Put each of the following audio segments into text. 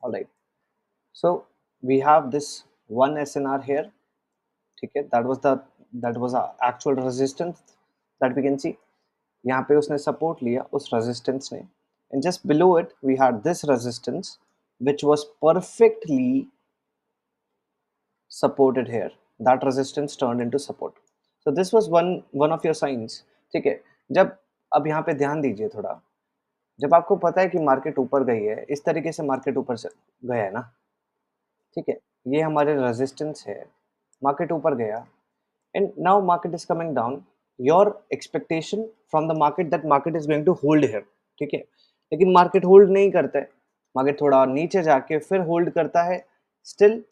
Alright, so we have this one SNR here, ठीक है, that was actual resistance that we can see. यहाँ पे उसने support लिया उस रेजिस्टेंस ने, and just below it we had this resistance which was perfectly supported here. That resistance turned into support. So this was one of your signs, ठीक है। जब अब यहाँ पे ध्यान दीजिए थोड़ा, जब आपको पता है कि मार्केट ऊपर गई है, इस तरीके से मार्केट ऊपर से गया है ना, ठीक है, ये हमारे रेजिस्टेंस है, मार्केट ऊपर गया, and now market is coming down. Your expectation from the market that market is going to hold here, ठीक है, लेकिन मार्केट होल्ड नहीं करता है, मार्केट थोड़ा नीचे जाके फिर होल्ड करता है। Still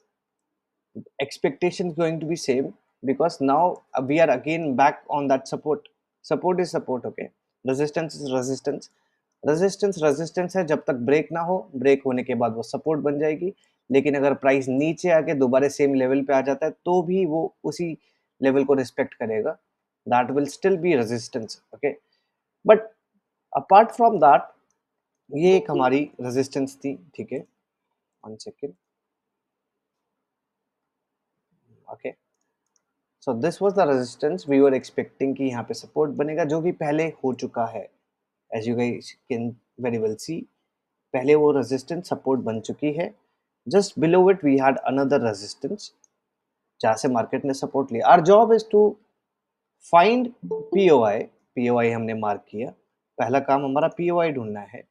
expectation is going to be same, because now we are again back on that support. Support is support, okay, resistance is resistance, resistance है, जब तक ब्रेक ना हो, ब्रेक होने के बाद वो सपोर्ट बन जाएगी। लेकिन अगर प्राइस नीचे आके दोबारा सेम लेवल पे आ जाता है तो भी वो उसी लेवल को रिस्पेक्ट करेगा, that will still be resistance, okay. But apart from that, ये एक हमारी रेजिस्टेंस थी, ठीक है, 1 second, okay. So this was the resistance we were expecting कि यहाँ पे सपोर्ट बनेगा, जो कि पहले हो चुका है, as you guys can very well see, पहले वो रेजिस्टेंस सपोर्ट बन चुकी है। Just below it we had another resistance जहाँ से मार्केट ने सपोर्ट लिया। Our job is to find POI. POI हमने मार्क किया, पहला काम हमारा पीओआई ढूंढना है।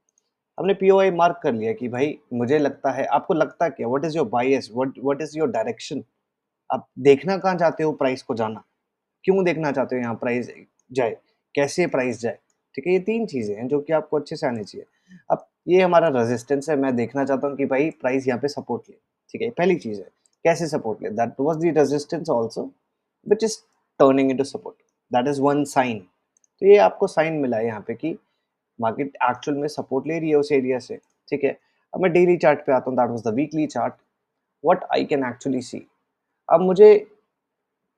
हमने पीओआई मार्क कर लिया कि भाई मुझे लगता है, आपको लगता है क्या, what is your bias, what is your direction, आप देखना कहाँ चाहते हो प्राइस को जाना, क्यों देखना चाहते हो यहाँ प्राइस जाए, कैसे प्राइस जाए, ठीक है। ये 3 चीज़ें हैं जो कि आपको अच्छे से आनी चाहिए। अब ये हमारा रेजिस्टेंस है, मैं देखना चाहता हूँ कि भाई प्राइस यहाँ पे सपोर्ट ले, ठीक है, पहली चीज़ है कैसे सपोर्ट ले, that was the resistance also which is turning into support, that is one sine. तो ये आपको साइन मिला है यहाँ पे कि मार्केट एक्चुअल में सपोर्ट ले रही है उस एरिया से, ठीक है। अब मैं डेली चार्ट पे आता हूँ, that was the weekly chart, what I can actually see. अब मुझे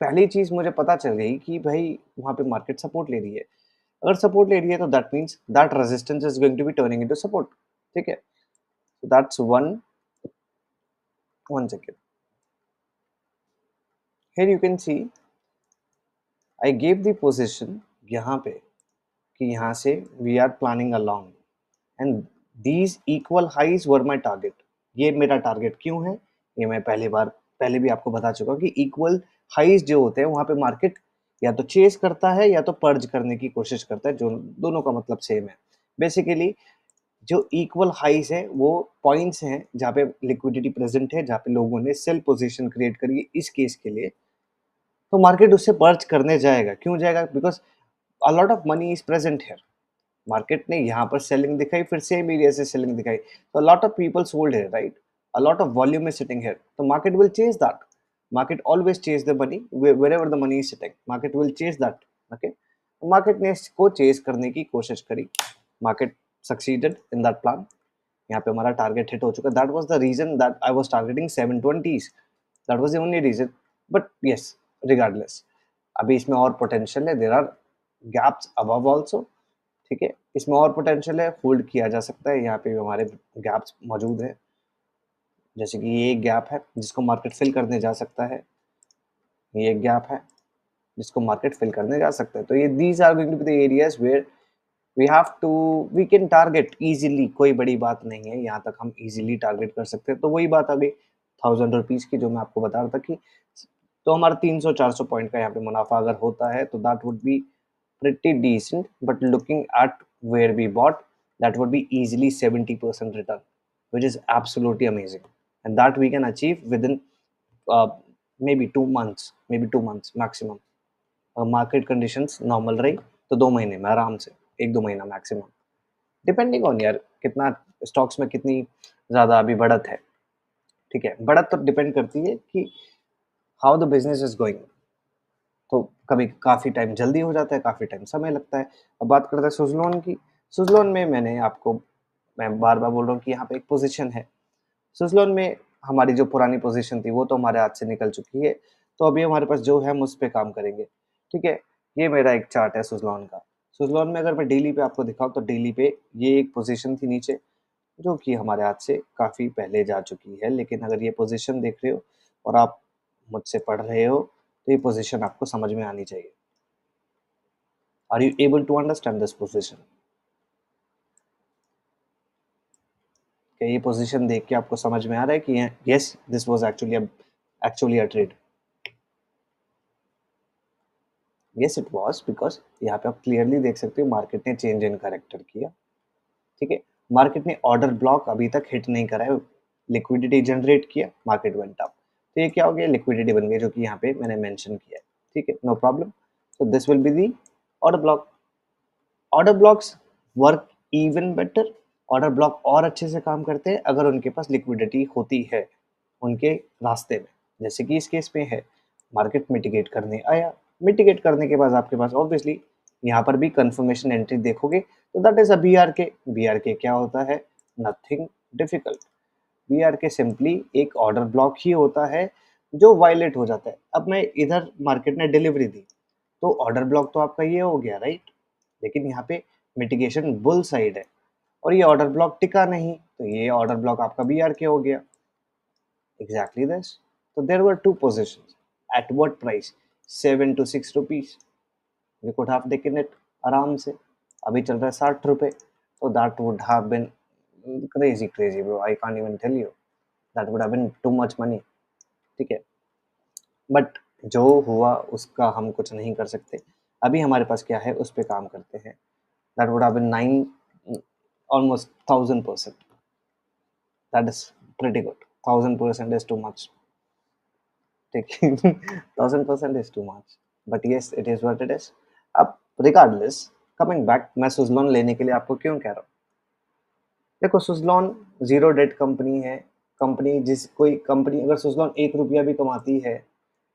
पहली चीज मुझे पता चल गई कि भाई वहां पे मार्केट सपोर्ट ले रही है। अगर सपोर्ट ले रही है तो that means that resistance is going to be turning into support, ठीक है। That's one second, here you can see I give the position यहाँ पे कि यहाँ से वी आर planning along, and these equal highs were my target. ये मेरा टारगेट क्यों है, ये मैं पहले भी आपको बता चुका हूँ कि इक्वल हाइज जो होते हैं वहां पे मार्केट या तो चेस करता है या तो पर्ज करने की कोशिश करता है, जो दोनों का मतलब सेम है। बेसिकली जो इक्वल हाइज है वो पॉइंट्स हैं जहाँ पे लिक्विडिटी प्रेजेंट है, जहाँ पे लोगों ने सेल पोजीशन क्रिएट करी है इस केस के लिए, तो मार्केट उससे पर्च करने जाएगा। क्यों जाएगा, because a lot of money is present here. Market ने यहाँ पर सेलिंग दिखाई, फिर सेम एरिया से सेलिंग दिखाई, तो lot of people sold here, right, a lot of volume is sitting here, तो market will chase that. Market always chase the money wherever the money is sitting, market will chase that, okay. Market ने इसको chase करने की कोशिश करी, market succeeded in that plan, यहाँ पे हमारा टारगेट हिट हो चुका। That was the reason that I was targeting 720s, that was the only reason. But yes, regardless अभी इसमें और पोटेंशियल है, there are gaps above also, ठीक है, इसमें और पोटेंशियल है, होल्ड किया जा सकता है। यहाँ पे हमारे गैप्स मौजूद है, जैसे कि ये एक गैप है जिसको मार्केट फिल करने जा सकता है, ये एक गैप है जिसको मार्केट फिल करने जा सकता है। तो ये these are going to be the areas where we have to we can target easily, कोई बड़ी बात नहीं है, यहाँ तक हम इजीली टारगेट कर सकते हैं। तो वही बात अभी 1000 रुपीज की जो मैं आपको बता रहा था कि तो हमारा 300-400 पॉइंट का यहाँ पे मुनाफा अगर होता है तो that would be pretty decent, but looking at where we bought, that would be easily 70% return, which is absolutely amazing, and that we can achieve within uh, maybe 2 months, maybe 2 months maximum। Market conditions normal रही तो 2 महीने में आराम से, 1-2 महीना maximum, depending on यार कितना stocks में कितनी ज़्यादा अभी बढ़त है, ठीक है। बढ़त तो डिपेंड करती है कि how the business is going, तो कभी काफ़ी टाइम जल्दी हो जाता है, काफ़ी टाइम समय लगता है। अब बात करते हैं सुज़लोन की। सुज़लोन में मैं बार-बार बोल रहा हूँ कि यहाँ पे एक पोज़ीशन है। सुज़लोन में हमारी जो पुरानी पोज़ीशन थी वो तो हमारे हाथ से निकल चुकी है, तो अभी हमारे पास जो है हम उस पे काम करेंगे, ठीक है। ये मेरा एक चार्ट है सुज़लोन का। सुज़लोन में अगर मैं डेली पे आपको दिखाऊँ तो डेली पे ये एक पोज़ीशन थी नीचे, जो कि हमारे हाथ से काफ़ी पहले जा चुकी है। लेकिन अगर ये पोजीशन देख रहे हो और आप मुझसे पढ़ रहे हो, तो ये पोजीशन आपको समझ में आनी चाहिए। Are you able to understand this position? क्या ये पोजीशन देख के आपको समझ में आ रहा है कि yes, this was actually a trade? Yes it was, because यहाँ पे आप क्लियरली देख सकते हो मार्केट ने चेंज इन कैरेक्टर किया। ठीक है, मार्केट ने ऑर्डर ब्लॉक अभी तक हिट नहीं करा है, लिक्विडिटी जनरेट किया, मार्केट वेंट अप। तो ये क्या हो गया, लिक्विडिटी बन गई, जो कि यहाँ पे मैंने मेंशन किया है। ठीक है, no problem. So this will be the order block. Order blocks work even better. Order block और अच्छे से काम करते हैं अगर उनके पास लिक्विडिटी होती है उनके रास्ते में, जैसे कि इस केस में है। मार्केट मिटिगेट करने आया, मिटिगेट करने के बाद आपके पास ऑब्वियसली यहाँ पर भी कंफर्मेशन एंट्री देखोगे, तो that is a B R K. B R K क्या होता है? Nothing difficult. B R K simply एक ऑर्डर ब्लॉक ही होता है जो वायलेट हो जाता है। अब मैं इधर मार्केट ने डिलीवरी दी, तो ऑर्डर ब्लॉक तो आपका ये हो गया, राइट? लेकिन यहाँ पे मिटिगेशन बुल साइड है और ये ऑर्डर ब्लॉक टिका नहीं, तो ये ऑर्डर ब्लॉक आपका बी आर के हो गया। Exactly this. तो there were two positions. At what price? 7 to 6 rupees। We could have taken it आराम से। अभी चल रहा है 60 रुपए, तो that would have been crazy crazy bro, I can't even tell you. That would have been too much money. ठीक है, बट जो हुआ उसका हम कुछ नहीं कर सकते। अभी हमारे पास क्या है उस पर काम करते हैं। That would have been 9, almost 1000%। That is pretty good. 1000% is too much. ठीक है, 1000% is too much, but yes it is what it is. अब रिगार्डलेस, कमिंग बैक, मैं सुजलॉन लेने के लिए आपको क्यों कह रहा हूँ? देखो, सुजलॉन जीरो डेट कंपनी है। कंपनी जिस कोई कंपनी अगर सुजलॉन 1 रुपया भी कमाती है,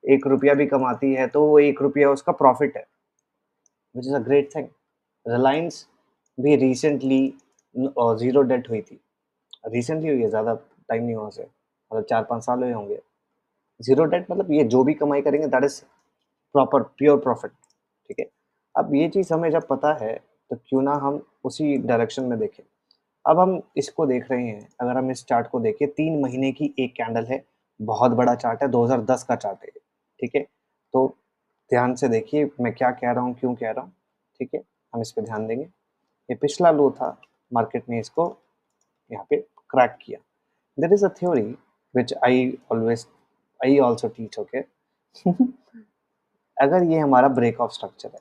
1 रुपया भी कमाती है, तो वो 1 रुपया उसका प्रॉफिट है, which is a great thing. Reliance भी रिसेंटली जीरो डेट हुई थी। रिसेंटली हुई है, ज़्यादा टाइम नहीं हुआ उसे, मतलब 4-5 साल हुए होंगे। जीरो डेट मतलब ये जो भी कमाई करेंगे that is proper pure profit. ठीक है, अब ये चीज़ हमें जब पता है, तो क्यों ना हम उसी डायरेक्शन में देखें। अब हम इसको देख रहे हैं, अगर हम इस चार्ट को देखें, 3 महीने की एक कैंडल है, बहुत बड़ा चार्ट है, 2010 का चार्ट है। ठीक है, तो ध्यान से देखिए मैं क्या कह रहा हूँ, क्यों कह रहा हूँ। ठीक है, हम इस पे ध्यान देंगे। ये पिछला लो था, मार्केट ने इसको यहाँ पे क्रैक किया। There is a theory which I also teach, okay. अगर ये हमारा ब्रेक ऑफ स्ट्रक्चर है,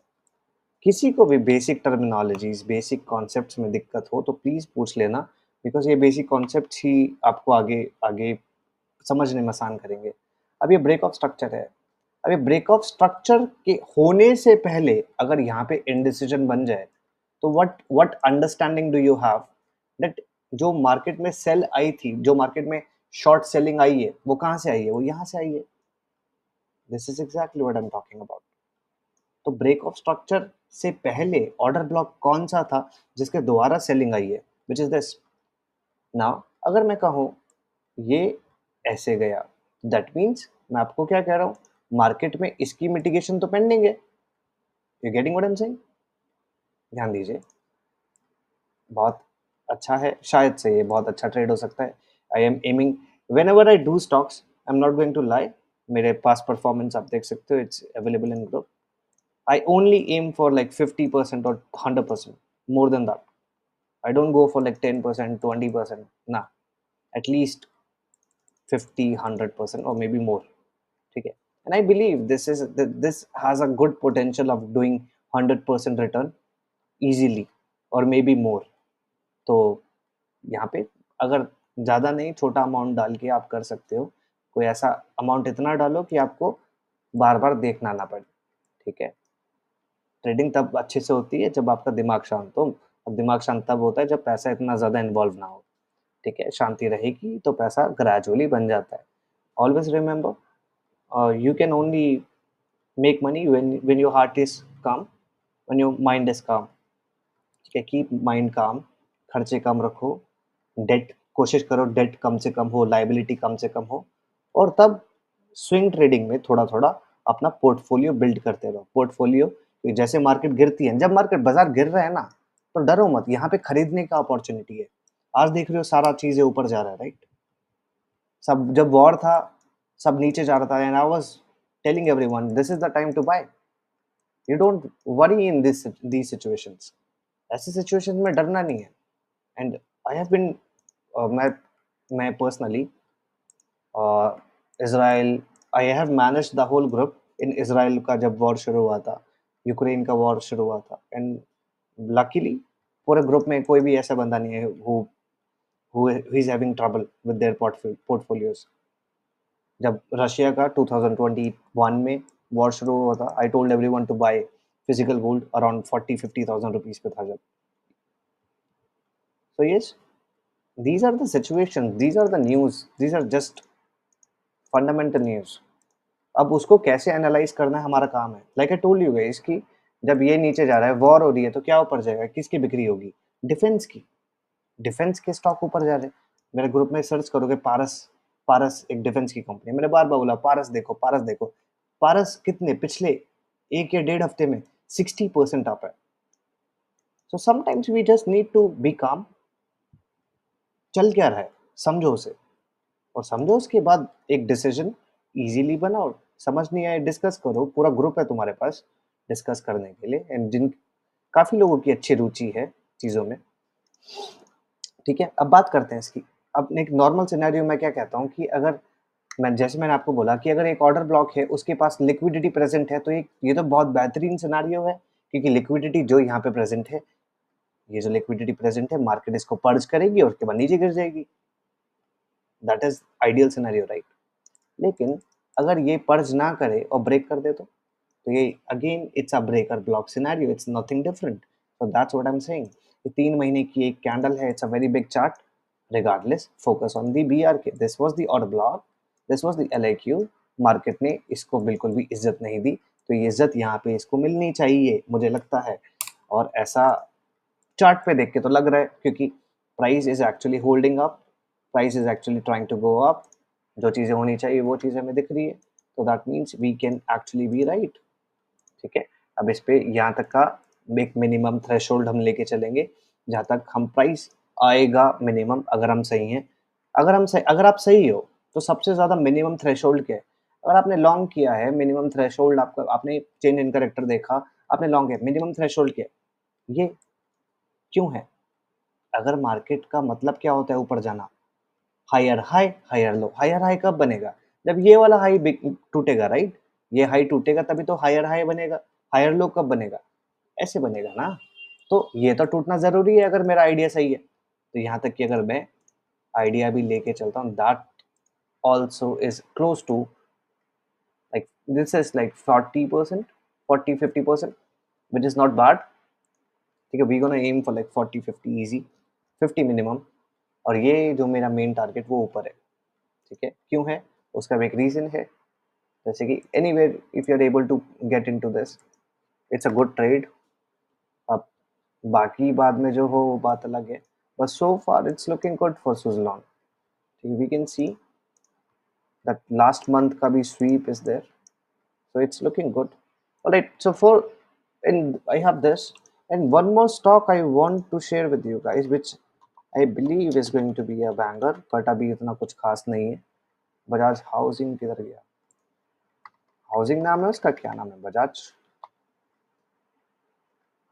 किसी को भी बेसिक टर्मिनोलॉजीज, बेसिक कॉन्सेप्ट्स में दिक्कत हो तो प्लीज़ पूछ लेना, बिकॉज ये बेसिक कॉन्सेप्ट्स ही आपको आगे आगे समझने में आसान करेंगे। अब ये ब्रेक ऑफ स्ट्रक्चर है। अब ये ब्रेक ऑफ स्ट्रक्चर के होने से पहले अगर यहाँ पे इनडिसीजन बन जाए, तो what what understanding do you have that जो मार्केट में सेल आई थी, जो मार्केट में शॉर्ट सेलिंग आई है, वो कहाँ से आई है? वो यहाँ से आई है। This is exactly what I am talking about. तो ब्रेक ऑफ स्ट्रक्चर से पहले ऑर्डर ब्लॉक कौन सा था जिसके द्वारा सेलिंग आई है? Which is this. नाउ अगर मैं कहूँ ये ऐसे गया, दैट मीन्स मैं आपको क्या कह रहा हूँ, मार्केट में इसकी मिटिगेशन तो पेंडिंग है। You getting what I am saying? ध्यान दीजिए, बहुत अच्छा है, शायद से ये बहुत अच्छा ट्रेड हो सकता है। I am aiming, whenever I do stocks, I am not going to lie. मेरे पास परफॉर्मेंस आप देख सकते हो, it's available in group. I only aim for like 50% or 100%, more than that. I don't go for like 10%, 20%. Nah, at least 50, 100% or maybe more. Okay. And I believe this has a good potential of doing 100% return easily or maybe more. तो यहाँ पे अगर ज़्यादा नहीं, छोटा amount डाल के आप कर सकते हो। कोई ऐसा अमाउंट इतना डालो कि आपको बार बार देखना ना पड़े। ठीक है, ट्रेडिंग तब अच्छे से होती है जब आपका दिमाग शांत हो। अब दिमाग शांत तब होता है जब पैसा इतना ज़्यादा इन्वॉल्व ना हो। ठीक है, शांति रहेगी तो पैसा ग्रेजुअली बन जाता है। Always remember, you can only make money when your heart is काम, व्हेन योर माइंड इज काम। ठीक है, कीप माइंड काम, खर्चे कम रखो, डेट कोशिश करो डेट कम से कम हो, लाइबिलिटी कम से कम हो, और तब स्विंग ट्रेडिंग में थोड़ा थोड़ा अपना पोर्टफोलियो बिल्ड करते रहो। पोर्टफोलियो जैसे मार्केट गिरती है, जब मार्केट बाजार गिर रहा है ना, तो डरो मत, यहाँ पे खरीदने का अपॉर्चुनिटी है। आज देख रहे हो सारा चीजें ऊपर जा रहा है, राइट? सब जब वॉर था सब नीचे जा रहा था, and I was telling everyone this is the time to buy, you don't worry in this these situations. ऐसी सिचुएशन में डरना नहीं है। एंड आई हैव बीन, मैं personally Israel, I have manage the whole group in Israel का जब war शुरू हुआ था, यूक्रेन का वॉर शुरू हुआ था, एंड लकीली पूरे ग्रुप में कोई भी ऐसा बंदा नहीं है who is having trouble with their portfolios। जब रशिया का 2021 में वॉर शुरू हुआ था, I told everyone to buy physical gold around 40-50,000 rupees पे था जब। So yes, these are the situations, these are the news, these are just fundamental news। अब उसको कैसे एनालाइज करना है हमारा काम है। Like I told you guys कि जब ये नीचे जा रहा है, वॉर हो रही है, तो क्या ऊपर जाएगा, किसकी बिक्री होगी? डिफेंस की। डिफेंस के स्टॉक ऊपर जा रहे हैं। मेरे ग्रुप में सर्च करोगे पारस, पारस एक डिफेंस की कंपनी, मैंने बार बार बोला पारस देखो, पारस देखो। पारस कितने पिछले 1 या 1.5 हफ्ते में 60% अप है। So sometimes we just need to be calm. चल क्या रहा है समझो उसे, और समझो उसके बाद एक डिसीजन इजीली बनाओ। समझ नहीं आए डिस्कस करो, पूरा ग्रुप है तुम्हारे पास डिस्कस करने के लिए, एंड जिन काफी लोगों की अच्छी रुचि है चीजों में। ठीक है, अब बात करते हैं इसकी। अब एक नॉर्मल सिनेरियो में क्या कहता हूँ कि अगर जैसे मैंने आपको बोला कि अगर एक ऑर्डर ब्लॉक है, उसके पास लिक्विडिटी प्रेजेंट है, तो ये तो बहुत बेहतरीन सिनेरियो है, क्योंकि लिक्विडिटी जो यहाँ पे प्रेजेंट है, ये जो लिक्विडिटी प्रेजेंट है, मार्केट इसको पर्ज करेगी और उसके बाद नीचे गिर जाएगी। That is ideal scenario, right? लेकिन अगर ये पर्ज ना करे और ब्रेक कर दे तो ये again it's a breaker block scenario, it's nothing different. So that's what I am saying. ये 3 महीने की एक कैंडल है, it's a very big chart. Regardless, focus on the BRK। This was the order block, this was the LIQ। Market ने इसको बिल्कुल भी इज्जत नहीं दी, तो ये इज्जत यहाँ पे इसको मिलनी चाहिए मुझे लगता है। और ऐसा चार्ट पे देख के तो लग रहा है, क्योंकि price is actually holding up, price is actually trying to go up. जो चीज़ें होनी चाहिए वो चीज़ें हमें दिख रही है, तो that means we can actually be right. ठीक है, अब इस पे यहाँ तक का एक मिनिमम थ्रेशोल्ड हम लेके चलेंगे, जहाँ तक हम प्राइस आएगा मिनिमम, अगर हम सही हैं। अगर आप सही हो तो सबसे ज़्यादा मिनिमम थ्रेशोल्ड क्या है? अगर आपने लॉन्ग किया है, मिनिमम थ्रेशोल्ड आपका, आपने चेंज इन करेक्टर देखा, आपने लॉन्ग किया, मिनिमम थ्रेशोल्ड क्या है? ये क्यों है? अगर मार्केट का मतलब क्या होता है ऊपर जाना? Higher high higher low. Higher high कब बनेगा? जब ये वाला हाई टूटेगा, राइट? ये हाई टूटेगा तभी तो हायर हाई बनेगा। हायर लो कब बनेगा? ऐसे बनेगा ना। तो ये तो टूटना जरूरी है अगर मेरा आइडिया सही है। तो यहाँ तक कि अगर मैं आइडिया भी लेके चलता हूँ, that also is close to, like this is like 40%, 40-50%, which is not bad. ठीक है, we gonna aim for like 40-50 easy, 50 minimum. और ये जो मेरा मेन टारगेट वो ऊपर है। ठीक है, क्यों है? उसका भी एक रीजन है। जैसे कि anywhere if you are able to get into this, it's a good trade. अब बाकी बाद में जो हो वो बात अलग है, but so far it's looking good for Suzlon. We can see that last month का भी sweep is there, so it's looking good. All right, so for, and I have this, and one more stock I want to share with you guys, which I believe is going to be a banger, but अभी इतना कुछ खास नहीं है। Bajaj housing किधर गया? Housing नाम है उसका, क्या नाम है? बजाज,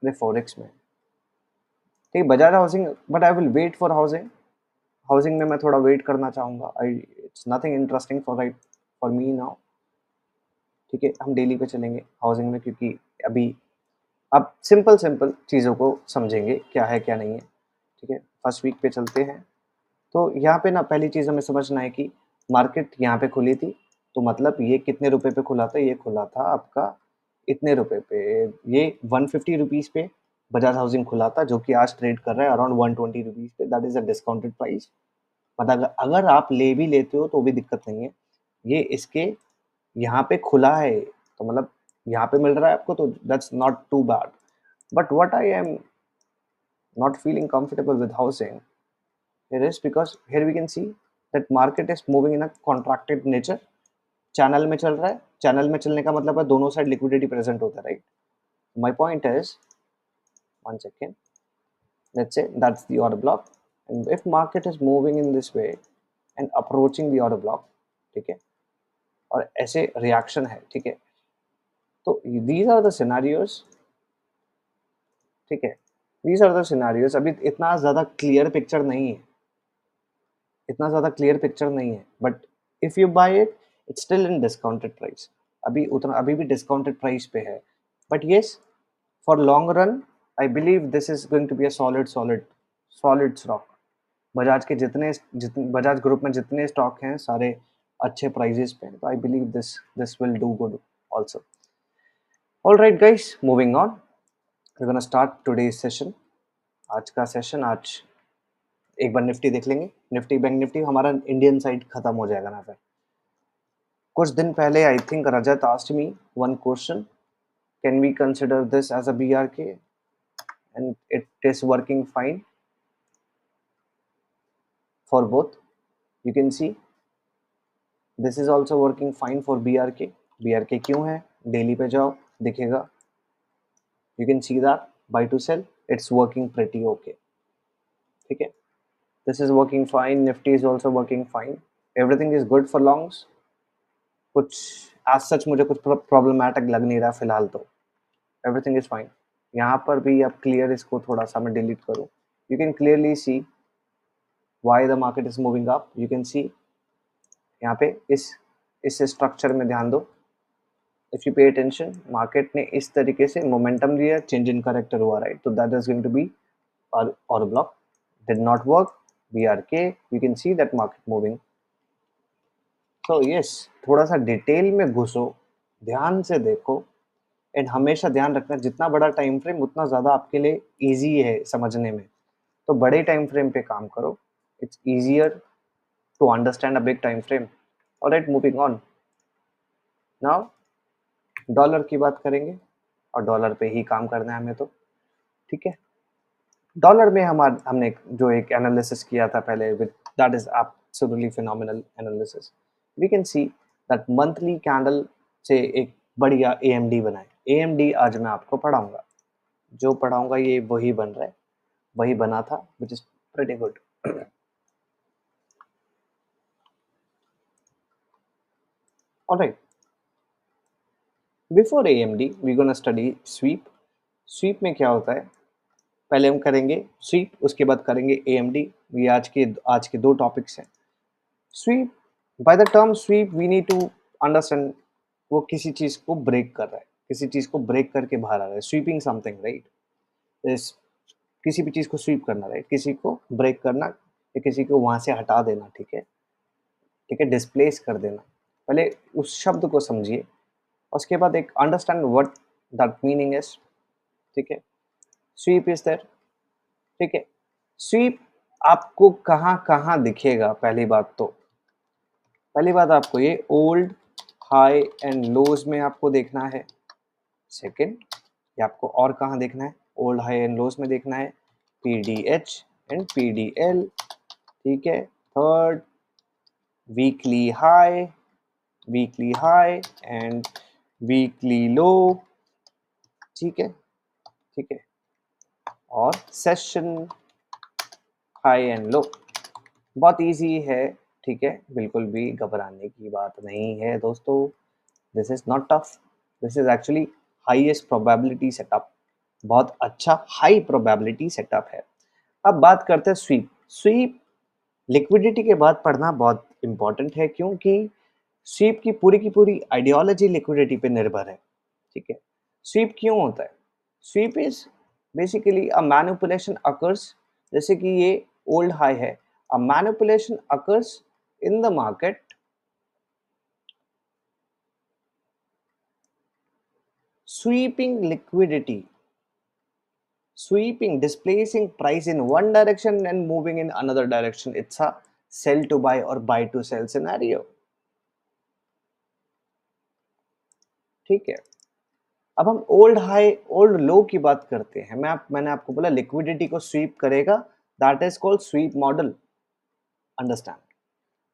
अरे फॉरेक्स में। ठीक, Bajaj housing, but I will wait for housing. Housing में मैं थोड़ा वेट करना चाहूँगा। I, it's nothing interesting for right for me now. ठीक है, हम डेली पे चलेंगे हाउसिंग में, क्योंकि अभी अब सिंपल सिंपल चीज़ों को समझेंगे क्या है क्या नहीं है। ठीक है, फर्स्ट वीक पे चलते हैं। तो यहाँ पे ना पहली चीज़ हमें समझना है कि मार्केट यहाँ पे खुली थी, तो मतलब ये कितने रुपए पे खुला था? ये खुला था आपका इतने रुपए पे, ये 150 रुपीज़ पे बजाज हाउसिंग खुला था, जो कि आज ट्रेड कर रहा है अराउंड 120 रुपीज़ पे। That is a discounted price. मतलब अगर आप ले भी लेते हो तो भी दिक्कत नहीं है, ये इसके यहाँ पे खुला है, तो मतलब यहाँ पे मिल रहा है आपको, तो that's not too bad. But what I am not feeling comfortable with housing, it is because here we can see that market is moving in a contracted nature। Channel में चल रहा है, चैनल में चलने का मतलब है दोनों साइड लिक्विडिटी प्रेजेंट होता है, right? My point is, one second, let's say that's the order block. And if market is moving in this way and approaching the order block, ठीक है, और ऐसे रिएक्शन है, ठीक है, तो दीज आर द सिनेरियोज, ठीक है, दीज आर द सिनेरियोज। अभी इतना ज़्यादा क्लियर पिक्चर नहीं है, इतना ज़्यादा क्लियर पिक्चर नहीं है, but if you buy it, it's still in discounted price, अभी उतना अभी भी डिस्काउंटेड प्राइस पे है, but yes, for long run I believe this is going to be a solid stock. Bajaj के जितने बजाज ग्रुप में जितने स्टॉक हैं सारे अच्छे प्राइजेस पे हैं, तो I believe this will do good also. Alright guys, moving on, we gonna start today's session. आज का सेशन, आज एक बार निफ्टी देख लेंगे, निफ्टी बैंक निफ्टी हमारा इंडियन साइड खत्म हो जाएगा ना फिर। कुछ दिन पहले I think Rajat asked me one question, can we consider this as a BRK, and it is working fine for both. You can see this is also working fine for BRK. BRK क्यों है, daily पे जाओ दिखेगा, you can see that buy to sell, it's working pretty okay, ठीक है, this is working fine, Nifty is also working fine, everything is good for longs। कुछ आज सच मुझे कुछ प्रॉब्लमैटिक लग नहीं रहा फिलहाल, तो एवरीथिंग इज फाइन। यहाँ पर भी अब क्लियर, इसको थोड़ा सा मैं डिलीट करूँ, you can clearly see why the market is moving up. You can see यहाँ पे इस स्ट्रक्चर में ध्यान दो, if you pay attention, market ने इस तरीके से मोमेंटम दिया, चेंज इन करेक्टर हुआ, राइट, तो that is going to be और block, did not work, BRK, you can see that market moving. तो यस, थोड़ा सा डिटेल में घुसो, ध्यान से देखो, एंड हमेशा ध्यान रखना जितना बड़ा टाइम फ्रेम उतना ज़्यादा आपके लिए ईजी है समझने में, तो बड़े टाइम फ्रेम पे काम करो, it's easier to understand a big time frame. Alright, moving on, now dollar की बात करेंगे, और डॉलर पे ही काम करना है हमें, तो ठीक है। डॉलर में हमने जो एक एनालिसिस किया था पहले, with that is absolutely phenomenal analysis, we can see that monthly candle से एक बढ़िया AMD बनाए। AMD आज मैं आपको पढ़ाऊंगा, जो पढ़ाऊंगा ये वही बन रहा है, वही बना था, which is pretty good. Alright, before AMD we gonna study sweep. Sweep में क्या होता है, पहले हम करेंगे स्वीप, उसके बाद करेंगे AMD। ये आज के दो टॉपिक्स हैं। Sweep, by the term sweep we need to understand, वो किसी चीज को ब्रेक कर रहा है, किसी चीज को ब्रेक करके बाहर आ रहा है, स्वीपिंग समथिंग, राइट, इस किसी भी चीज को स्वीप करना, राइट, किसी को ब्रेक करना या किसी को वहां से हटा देना, ठीक है, ठीक है, डिस्प्लेस कर देना। पहले उस शब्द को समझिए, उसके बाद एक understand what that meaning is, ठीक है। स्वीप इज देयर, ठीक है। स्वीप आपको कहाँ कहाँ दिखेगा, पहली बात आपको ये ओल्ड हाई एंड लोज में आपको देखना है। सेकंड, ये आपको और कहाँ देखना है, ओल्ड हाई एंड लोज में देखना है, PDH एंड PDL, ठीक है। Third, weekly high and weekly low, ठीक है, ठीक है, और सेशन हाई एंड लो। बहुत इजी है, ठीक है, बिल्कुल भी घबराने की बात नहीं है दोस्तों, this is not tough, this is actually highest probability setup, बहुत अच्छा हाई प्रोबेबिलिटी सेटअप है। अब बात करते हैं स्वीप। स्वीप लिक्विडिटी के बाद पढ़ना बहुत इंपॉर्टेंट है, क्योंकि स्वीप की पूरी आइडियोलॉजी लिक्विडिटी पे निर्भर है, ठीक है। स्वीप क्यों होता है, sweep is basically a manipulation occurs, जैसे कि ये ओल्ड हाई है, a manipulation occurs in the market sweeping liquidity, sweeping, displacing price in one direction and moving in another direction, it's a sell to buy or buy to sell scenario, ठीक है। अब हम old high old लो की बात करते हैं, मैंने आपको बोला लिक्विडिटी को स्वीप करेगा, that is called sweep model, understand.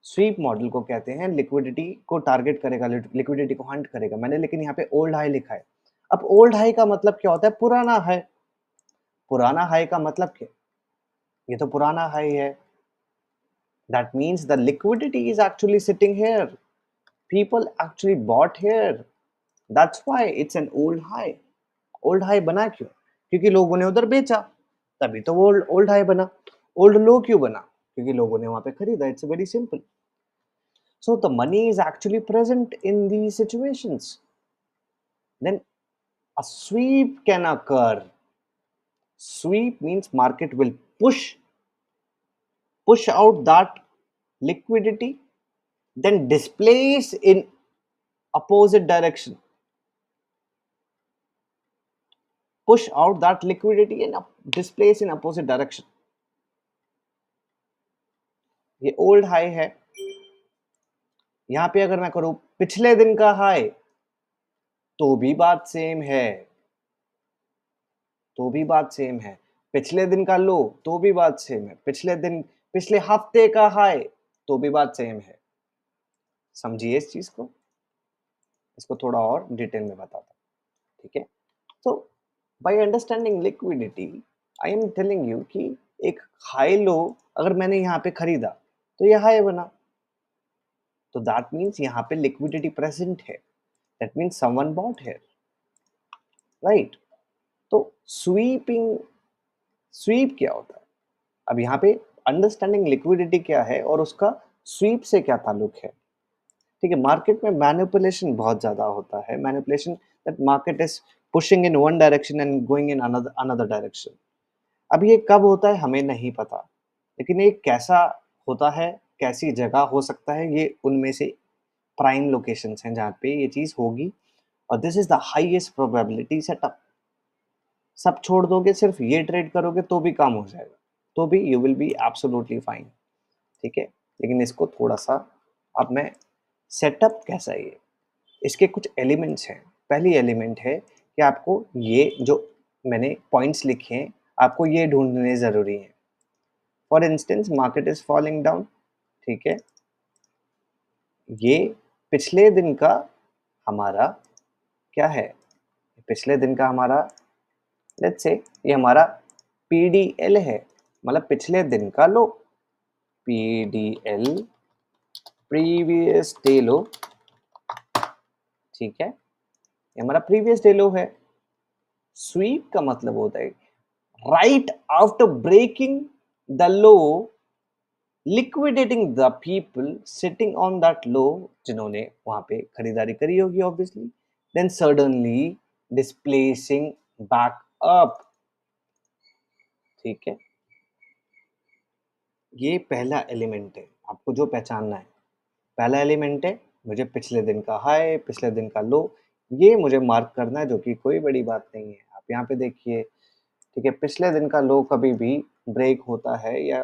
Sweep model को कहते हैं लिक्विडिटी को टारगेट करेगा, लिक्विडिटी को हंट करेगा, मैंने लेकिन यहाँ पे ओल्ड हाई लिखा है। अब ओल्ड हाई का मतलब क्या होता है, पुराना हाई। पुराना हाई का मतलब क्या, ये तो पुराना हाई है. That means the liquidity is actually sitting here. People actually bought here. That's why it's an old high. Old high बना क्यों? क्योंकि लोगों ने उधर बेचा, तभी तो वो old high बना. Old low क्यों बना? क्योंकि लोगों ने वहां पे खरीदा. It's very simple. So the money is actually present in these situations. Then a sweep can occur. Sweep means market will push out that liquidity, then displace in opposite direction. Push out that liquidity and displace in opposite direction. ये old high है. यहां पे अगर मैं करूं पिछले दिन का हाई, तो भी बात सेम है. तो भी बात सेम है. पिछले दिन का लो, तो भी बात सेम है. पिछले हफ्ते का हाई, तो भी बात सेम है. समझिए इस चीज को. इसको थोड़ा और डिटेल में बताता हूं. ठीक है. तो by understanding liquidity, I am telling you कि एक हाई लो अगर मैंने यहाँ पे खरीदा, तो ये हाई बना. तो दैट मीन्स यहाँ पे लिक्विडिटी प्रेजेंट है. दैट मीन्स समवन बॉट है. राइट. तो स्वीप क्या होता है? अब यहाँ पे अंडरस्टैंडिंग लिक्विडिटी क्या है और उसका स्वीप से क्या ताल्लुक है. ठीक है. मार्केट में मैनिपुलेशन बहुत ज्यादा होता है. Manipulation, that market is pushing in one direction and going in another direction. अब ये कब होता है हमें नहीं पता, लेकिन ये कैसा होता है, कैसी जगह हो सकता है, ये उनमें से प्राइम लोकेशंस हैं जहाँ पे ये चीज होगी. और this is the highest probability setup. सब छोड़ दोगे, सिर्फ ये ट्रेड करोगे तो भी काम हो जाएगा, तो भी you will be absolutely fine. ठीक है. लेकिन इसको थोड़ा सा अब मैं सेटअप कैसा है, इसके कुछ एलिमेंट्स हैं. पहली एलिमेंट है कि आपको ये जो मैंने पॉइंट्स लिखे हैं, आपको ये ढूंढने जरूरी है. For instance market is falling down. ठीक है. ये पिछले दिन का हमारा क्या है? पिछले दिन का हमारा, लेट्स से ये हमारा पीडीएल है, मतलब पिछले दिन का low. PDL, previous day low. ठीक है. ये हमारा प्रीवियस डे लो है. स्वीप का मतलब होता है right after breaking the low, liquidating the people sitting on that low, जिन्होंने वहां पे खरीदारी करी होगी obviously, then suddenly displacing back up. ठीक है. ये पहला एलिमेंट है आपको जो पहचानना है. पहला एलिमेंट है मुझे पिछले दिन का हाई, पिछले दिन का लो, ये मुझे मार्क करना है, जो कि कोई बड़ी बात नहीं है. आप यहाँ पे देखिए. ठीक है. पिछले दिन का लो कभी भी ब्रेक होता है या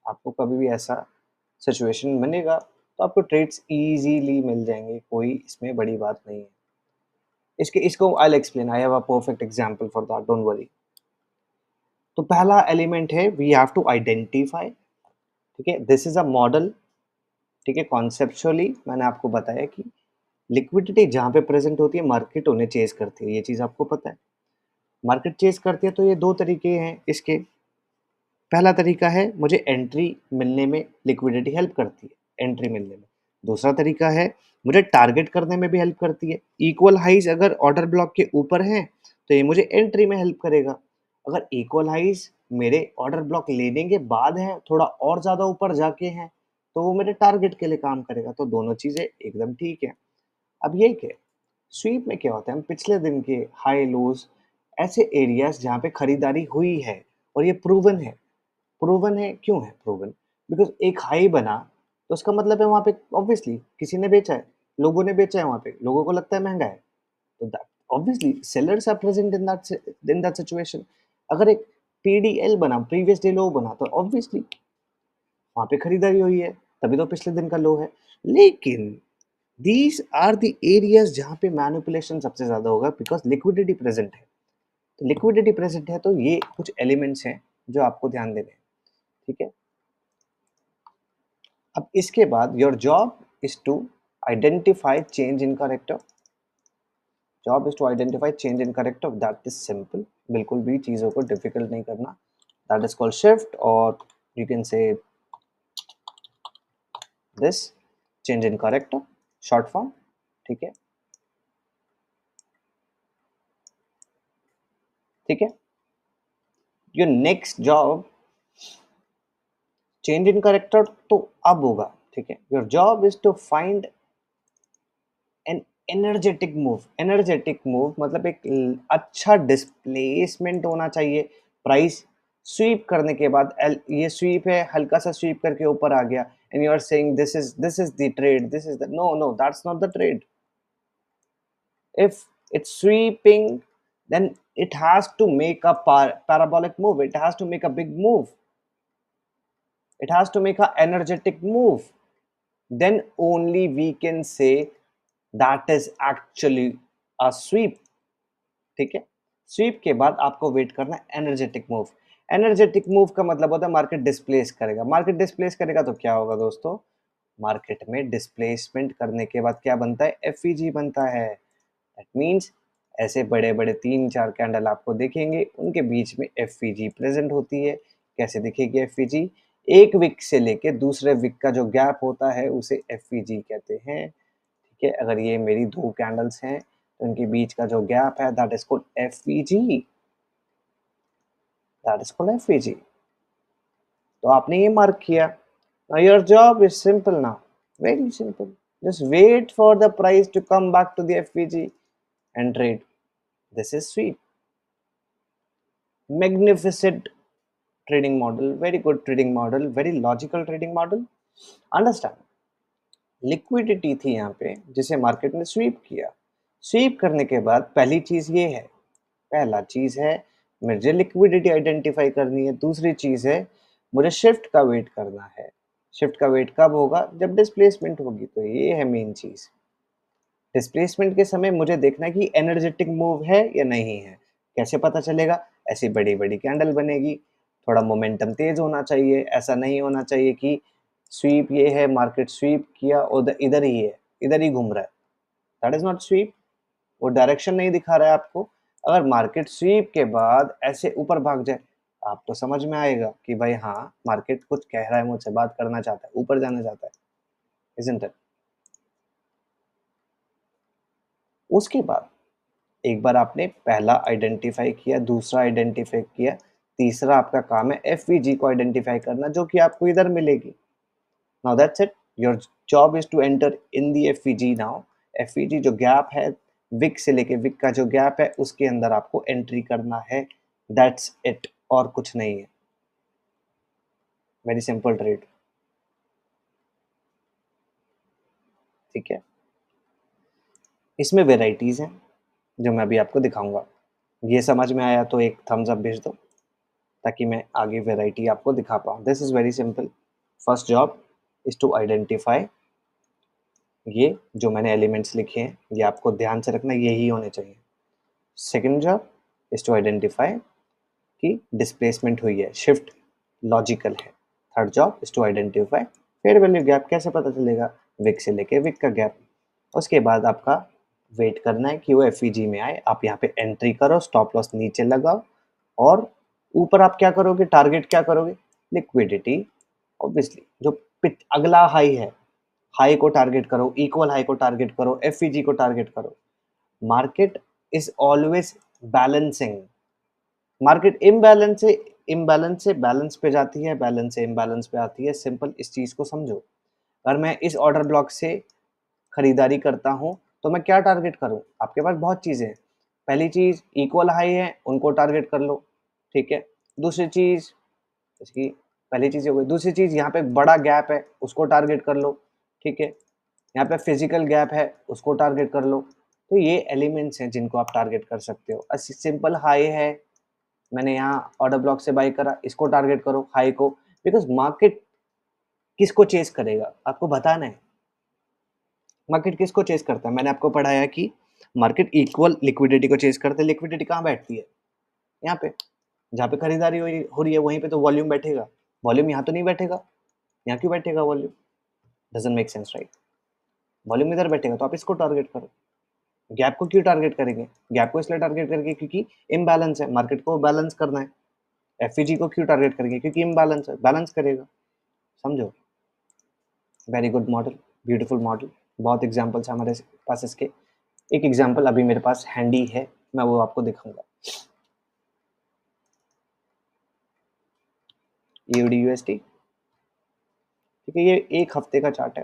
आपको कभी भी ऐसा सिचुएशन बनेगा, तो आपको ट्रेड्स इजीली मिल जाएंगे. कोई इसमें बड़ी बात नहीं है. इसको I will explain. I have a perfect example for that, don't worry. तो पहला एलिमेंट है वी हैव टू आइडेंटिफाई. ठीक है. This is a model. ठीक है. कॉन्सेप्चुअली मैंने आपको बताया कि लिक्विडिटी जहां पे प्रेजेंट होती है, मार्केट उन्हें चेज करती है. ये चीज आपको पता है. मार्केट चेज करती है, तो ये दो तरीके हैं इसके. पहला तरीका है मुझे एंट्री मिलने में लिक्विडिटी हेल्प करती है, एंट्री मिलने में. दूसरा तरीका है मुझे टारगेट करने में भी हेल्प करती है. इक्वल हाइज अगर ऑर्डर ब्लॉक के ऊपर हैं, तो ये मुझे एंट्री में हेल्प करेगा. अगर इक्वल हाइज मेरे ऑर्डर ब्लॉक लेने के बाद है, थोड़ा और ज्यादा ऊपर जाके हैं, तो वो मेरे टारगेट के लिए काम करेगा. तो दोनों चीजें एकदम ठीक है. अब ये क्या है, स्वीप में क्या होता है, हम पिछले दिन के हाई लोज, ऐसे एरियाज जहाँ पे खरीदारी हुई है और ये प्रूवन है. प्रूवन है क्यों है प्रूवन? बिकॉज एक हाई बना, तो उसका मतलब है वहां पे ऑब्वियसली किसी ने बेचा है, लोगों ने बेचा है, वहां पे लोगों को लगता है महंगा है, तो that obviously sellers are present in that situation. अगर एक पीडीएल बना, प्रीवियस डे लो बना, तो ऑब्वियसली वहां पे खरीदारी हुई है, तभी तो पिछले दिन का लो है. लेकिन दीज आर द एरियाज जहां पे मैनिपुलेशन सबसे ज्यादा होगा, बिकॉज लिक्विडिटी प्रेजेंट है. तो लिक्विडिटी प्रेजेंट है, तो ये कुछ एलिमेंट्स हैं जो आपको ध्यान देने हैं. ठीक है. अब इसके बाद your job is to identify change in character. Job is to identify change in character. That is simple. बिल्कुल भी चीजों को डिफिकल्ट नहीं करना. that is called shift, or you can say this change in character, short form. ठीक है, ठीक है. Your next job change in character तो अब होगा, ठीक है. Your job is to find an energetic move मतलब एक अच्छा डिस्प्लेसमेंट होना चाहिए. प्राइस स्वीप करने के बाद ये स्वीप है, हल्का सा स्वीप करके ऊपर आ गया, and you are saying this is the trade, this is the, no no, that's not the trade. If it's sweeping, then it has to make a parabolic move, it has to make a big move, it has to make a energetic move. Then only we can say that is actually a sweep. ठीक है. SVEEP के बाद आपको wait करना है energetic move. Energetic move का मतलब होता है मार्केट डिस्प्लेस करेगा. मार्केट डिस्प्लेस करेगा तो क्या होगा दोस्तों, मार्केट में डिस्प्लेसमेंट करने के बाद क्या बनता है, एफईजी बनता है. दैट मीन्स ऐसे बड़े बड़े 3-4 कैंडल आपको देखेंगे, उनके बीच में एफईजी प्रेजेंट होती है. कैसे दिखेगी एफईजी, एक विक से लेके दूसरे विक का जो गैप होता है उसे एफईजी कहते हैं. ठीक है. अगर ये मेरी 2 कैंडल्स हैं तो उनके बीच का जो गैप है that is called FEG, that is called FEG. तो आपने ये मार्क किया. Now your job is simple now, very simple. just wait for the price to come back to the FVG and trade. This is sweep. Magnificent trading model, very good trading model, very logical trading model. Understand, liquidity थी यहाँ पे जिसे market ने sweep किया. Sweep करने के बाद पहली चीज ये है, पहला चीज है मुझे लिक्विडिटी आइडेंटिफाई करनी है. दूसरी चीज है मुझे शिफ्ट का वेट करना है. शिफ्ट का वेट कब होगा, जब डिस्प्लेसमेंट होगी. तो ये है मेन चीज. डिस्प्लेसमेंट के समय मुझे देखना है कि एनर्जेटिक मूव है या नहीं है. कैसे पता चलेगा, ऐसी बड़ी बड़ी कैंडल बनेगी, थोड़ा मोमेंटम तेज होना चाहिए. ऐसा नहीं होना चाहिए कि स्वीप ये है, मार्केट स्वीप किया और इधर ही है, इधर ही घूम रहा है. That is not sweep. वो डायरेक्शन नहीं दिखा रहा है आपको. अगर मार्केट स्वीप के बाद ऐसे ऊपर भाग जाए, आपको समझ में आएगा कि भाई हाँ, मार्केट कुछ कह रहा है, मुझसे बात करना चाहता है, ऊपर जाना चाहता है. Isn't it. उसके बाद एक बार आपने पहला आइडेंटिफाई किया, दूसरा आइडेंटिफाई किया, तीसरा आपका काम है एफवीजी को आइडेंटिफाई करना, जो कि आपको इधर मिलेगी. Now that's it. Your job is to enter in the FVG. Now FVG जो गैप है, विक से लेके विक का जो गैप है उसके अंदर आपको एंट्री करना है. दैट्स इट, और कुछ नहीं है. Very simple trade. ठीक है. इसमें वेराइटीज हैं जो मैं अभी आपको दिखाऊंगा. ये समझ में आया तो एक थम्स अप भेज दो ताकि मैं आगे वेराइटी आपको दिखा पाऊँ. This is very simple. First job is to identify. ये जो मैंने एलिमेंट्स लिखे हैं ये आपको ध्यान से रखना, यही होने चाहिए. Second job is to identify कि डिस्प्लेसमेंट हुई है, शिफ्ट लॉजिकल है. Third job is to identify fair value gap. कैसे पता चलेगा, विक से लेके विक का गैप. उसके बाद आपका वेट करना है कि वो एफईजी में आए. आप यहाँ पे एंट्री करो, स्टॉप लॉस नीचे लगाओ, और ऊपर आप क्या करोगे, टारगेट क्या करोगे, लिक्विडिटी. ऑब्वियसली जो अगला हाई है, हाई को टारगेट करो, इक्वल हाई को टारगेट करो, एफईजी को टारगेट करो. Market is always balancing. Market imbalance से बैलेंस पे जाती है, बैलेंस से इम्बैलेंस पे आती है. सिंपल, इस चीज को समझो. अगर मैं इस ऑर्डर ब्लॉक से खरीदारी करता हूं तो मैं क्या टारगेट करूं, आपके पास बहुत चीजें हैं. पहली चीज इक्वल हाई है, उनको टारगेट कर लो. ठीक है. दूसरी चीज, इसकी पहली चीज हो गई. दूसरी चीज, यहाँ पे बड़ा गैप है, उसको टारगेट कर लो. ठीक है. यहाँ पे फिजिकल गैप है, उसको टारगेट कर लो. तो ये एलिमेंट्स हैं जिनको आप टारगेट कर सकते हो. सिंपल हाई है, मैंने यहाँ ऑर्डर ब्लॉक से बाई करा, इसको टारगेट करो, हाई को. बिकॉज मार्केट किसको चेस करेगा, आपको बताना है. मार्केट किसको चेस करता है, मैंने आपको पढ़ाया कि मार्केट इक्वल लिक्विडिटी को चेस करते हैं. लिक्विडिटी कहाँ बैठती है, यहाँ पे. जहाँ पे खरीदारी हो रही है वहीं पे तो वॉल्यूम बैठेगा. वॉल्यूम यहाँ तो नहीं बैठेगा. यहाँ क्यों बैठेगा volume, doesn't make sense, right. Volume इधर बैठेगा तो आप इसको टारगेट करो. गैप को क्यों टारगेट करेंगे, गैप को इसलिए टारगेट करेंगे क्योंकि इम्बैलेंस है, मार्केट को बैलेंस करना है. एफईजी को क्यों टारगेट करेंगे? क्योंकि इम्बैलेंस है, बैलेंस करेगा। समझो, very good model, beautiful model. बहुत एग्जांपल्स है हमारे पास इसके। एक एग्जांपल अभी मेरे पास हैंडी है, मैं वो आपको दिखाऊंगा। यूडी ठीक है, ये एक हफ्ते का चार्ट है।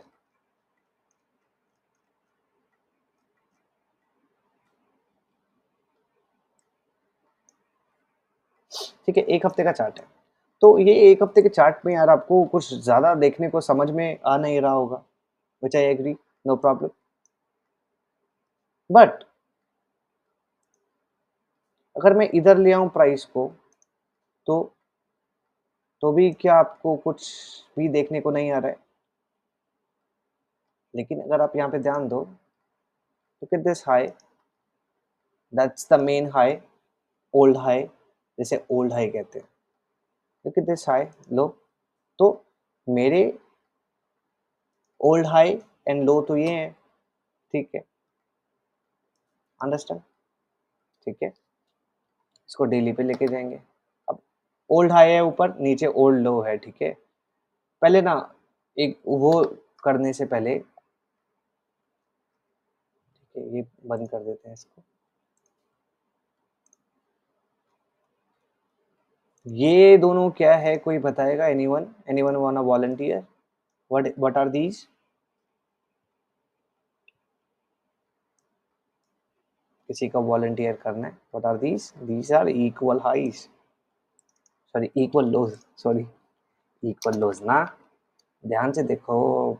ठीक है, एक हफ्ते का चार्ट है। तो ये एक हफ्ते के चार्ट में यार आपको कुछ ज्यादा देखने को समझ में आ नहीं रहा होगा, which I agree, no problem. But अगर मैं इधर ले आऊं प्राइस को, तो भी क्या आपको कुछ भी देखने को नहीं आ रहा है? लेकिन अगर आप यहाँ पे ध्यान दो, look at this high, that's the main high, old high, जिसे old high कहते हैं। look at this high, लो, तो मेरे old high and low तो ये है, ठीक है, अंडरस्टैंड? ठीक है, इसको डेली पे लेके जाएंगे। अब ओल्ड हाई है ऊपर, नीचे ओल्ड लो है, ठीक है। पहले ना एक वो करने से पहले, ठीक है, ये बंद कर देते हैं इसको। ये दोनों क्या है, कोई बताएगा? Anyone want to volunteer? What are these? किसी का वॉलंटियर करना है? What are these? These are equal highs, sorry equal lows, sorry equal lows ना। ध्यान से देखो,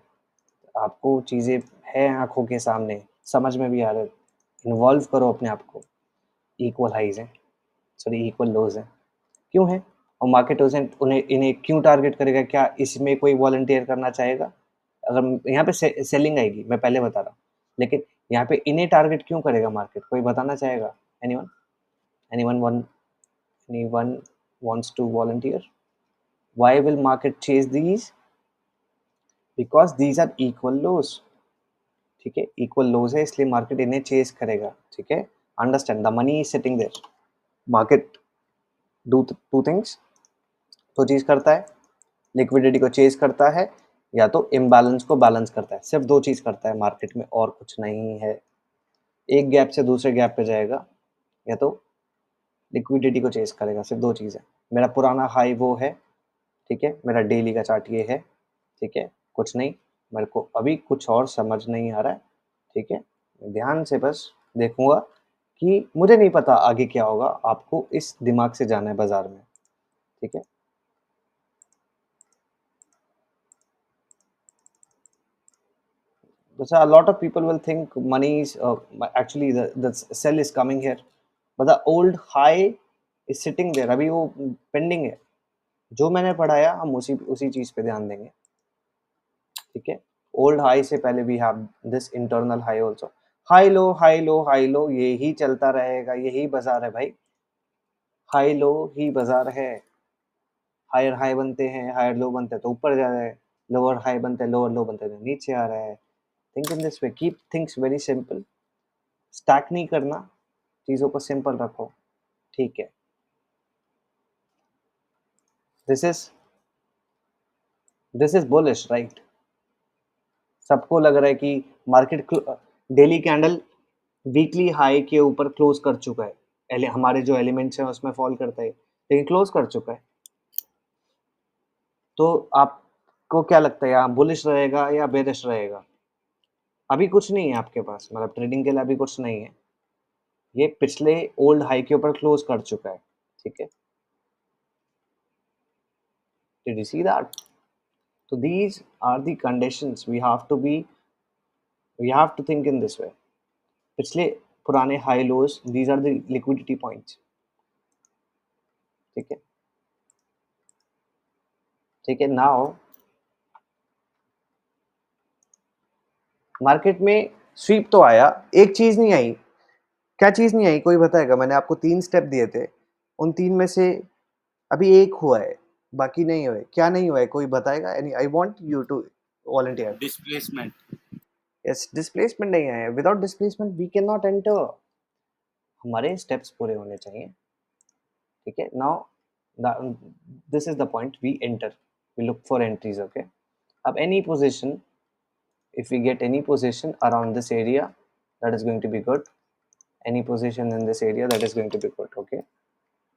आपको चीजें है आंखों के सामने, समझ में भी आ रहा है, इन्वॉल्व करो अपने आप को। इक्वल हाइज है, सॉरी इक्वल लोज है, क्यों है? और मार्केट उन्हें इन्हें क्यों टारगेट करेगा? क्या इसमें कोई वॉलंटियर करना चाहेगा? अगर यहाँ पे सेलिंग आएगी, मैं पहले बता रहा हूँ, लेकिन यहाँ पे इन्हें टारगेट क्यों करेगा मार्केट? कोई बताना चाहेगा? Anyone? Anyone one? Anyone wants to volunteer? Why will market chase these? Because these are equal lows, ठीक है, इक्वल लोज है, इसलिए मार्केट इन्हें चेस करेगा, ठीक है। Understand, the money is sitting there. Market do two things, दो चीज करता है, लिक्विडिटी को चेज करता है, या तो इम्बैलेंस को बैलेंस करता है। सिर्फ दो चीज करता है मार्केट में, और कुछ नहीं है। एक गैप से दूसरे गैप पे जाएगा, या तो लिक्विडिटी को चेज करेगा, सिर्फ दो चीज है। मेरा पुराना हाई वो है, ठीक है, मेरा डेली का चार्ट ये है, ठीक है, कुछ नहीं, मेरे को अभी कुछ और समझ नहीं आ रहा है, ठीक है। ध्यान से बस देखूंगा कि मुझे नहीं पता आगे क्या होगा, आपको इस दिमाग से जाना है बाजार में, ठीक है। So a lot of people will think money is actually the sell is coming here, but the old high is sitting there, अभी वो पेंडिंग है। जो मैंने पढ़ाया हम उसी उसी चीज पे ध्यान देंगे, ठीक है। ओल्ड हाई से पहले we have this internal high also. High low high low high low, यही चलता रहेगा, यही बाजार है भाई, हाई लो ही बाजार है। हायर हाई बनते हैं, हायर लो बनते हैं तो ऊपर जा रहा है, लोअर हाई बनते हैं, लोअर लो बनते हैं तो नीचे आ रहा है। Think in this way, keep things very simple, stack नहीं करना, चीज़ों को सिंपल रखो, ठीक है। This is this is bullish, right? सबको लग रहा है कि market daily candle weekly high के ऊपर क्लोज कर चुका है, हमारे जो एलिमेंट्स हैं उसमें फॉल करता है, लेकिन क्लोज कर चुका है। तो आपको क्या लगता है, यहाँ बुलिश रहेगा या बेरिश रहेगा? अभी कुछ नहीं है आपके पास, मतलब ट्रेडिंग के लिए अभी कुछ नहीं है। ये पिछले ओल्ड हाई के ऊपर क्लोज कर चुका है, ठीक है। Did you see that? So these are the conditions we have to think in this way. पिछले पुराने high lows, these are the liquidity points, ठीक है, ठीक है। नाउ मार्केट में स्वीप तो आया, एक चीज नहीं आई। क्या चीज नहीं आई, कोई बताएगा? मैंने आपको 3 स्टेप दिए थे, उन 3 में से अभी एक हुआ है, बाकी नहीं हुए। क्या नहीं हुआ है, कोई बताएगा? Any, I want you to volunteer. Displacement. Yes, displacement नहीं आया। Without displacement we can not enter. हमारे स्टेप्स पूरे होने चाहिए, ठीक है। Now This is the point. We enter, we look for entries. Okay, अब any position, if we get any position around this area, that is going to be good. Any position in this area, that is going to be good. Okay,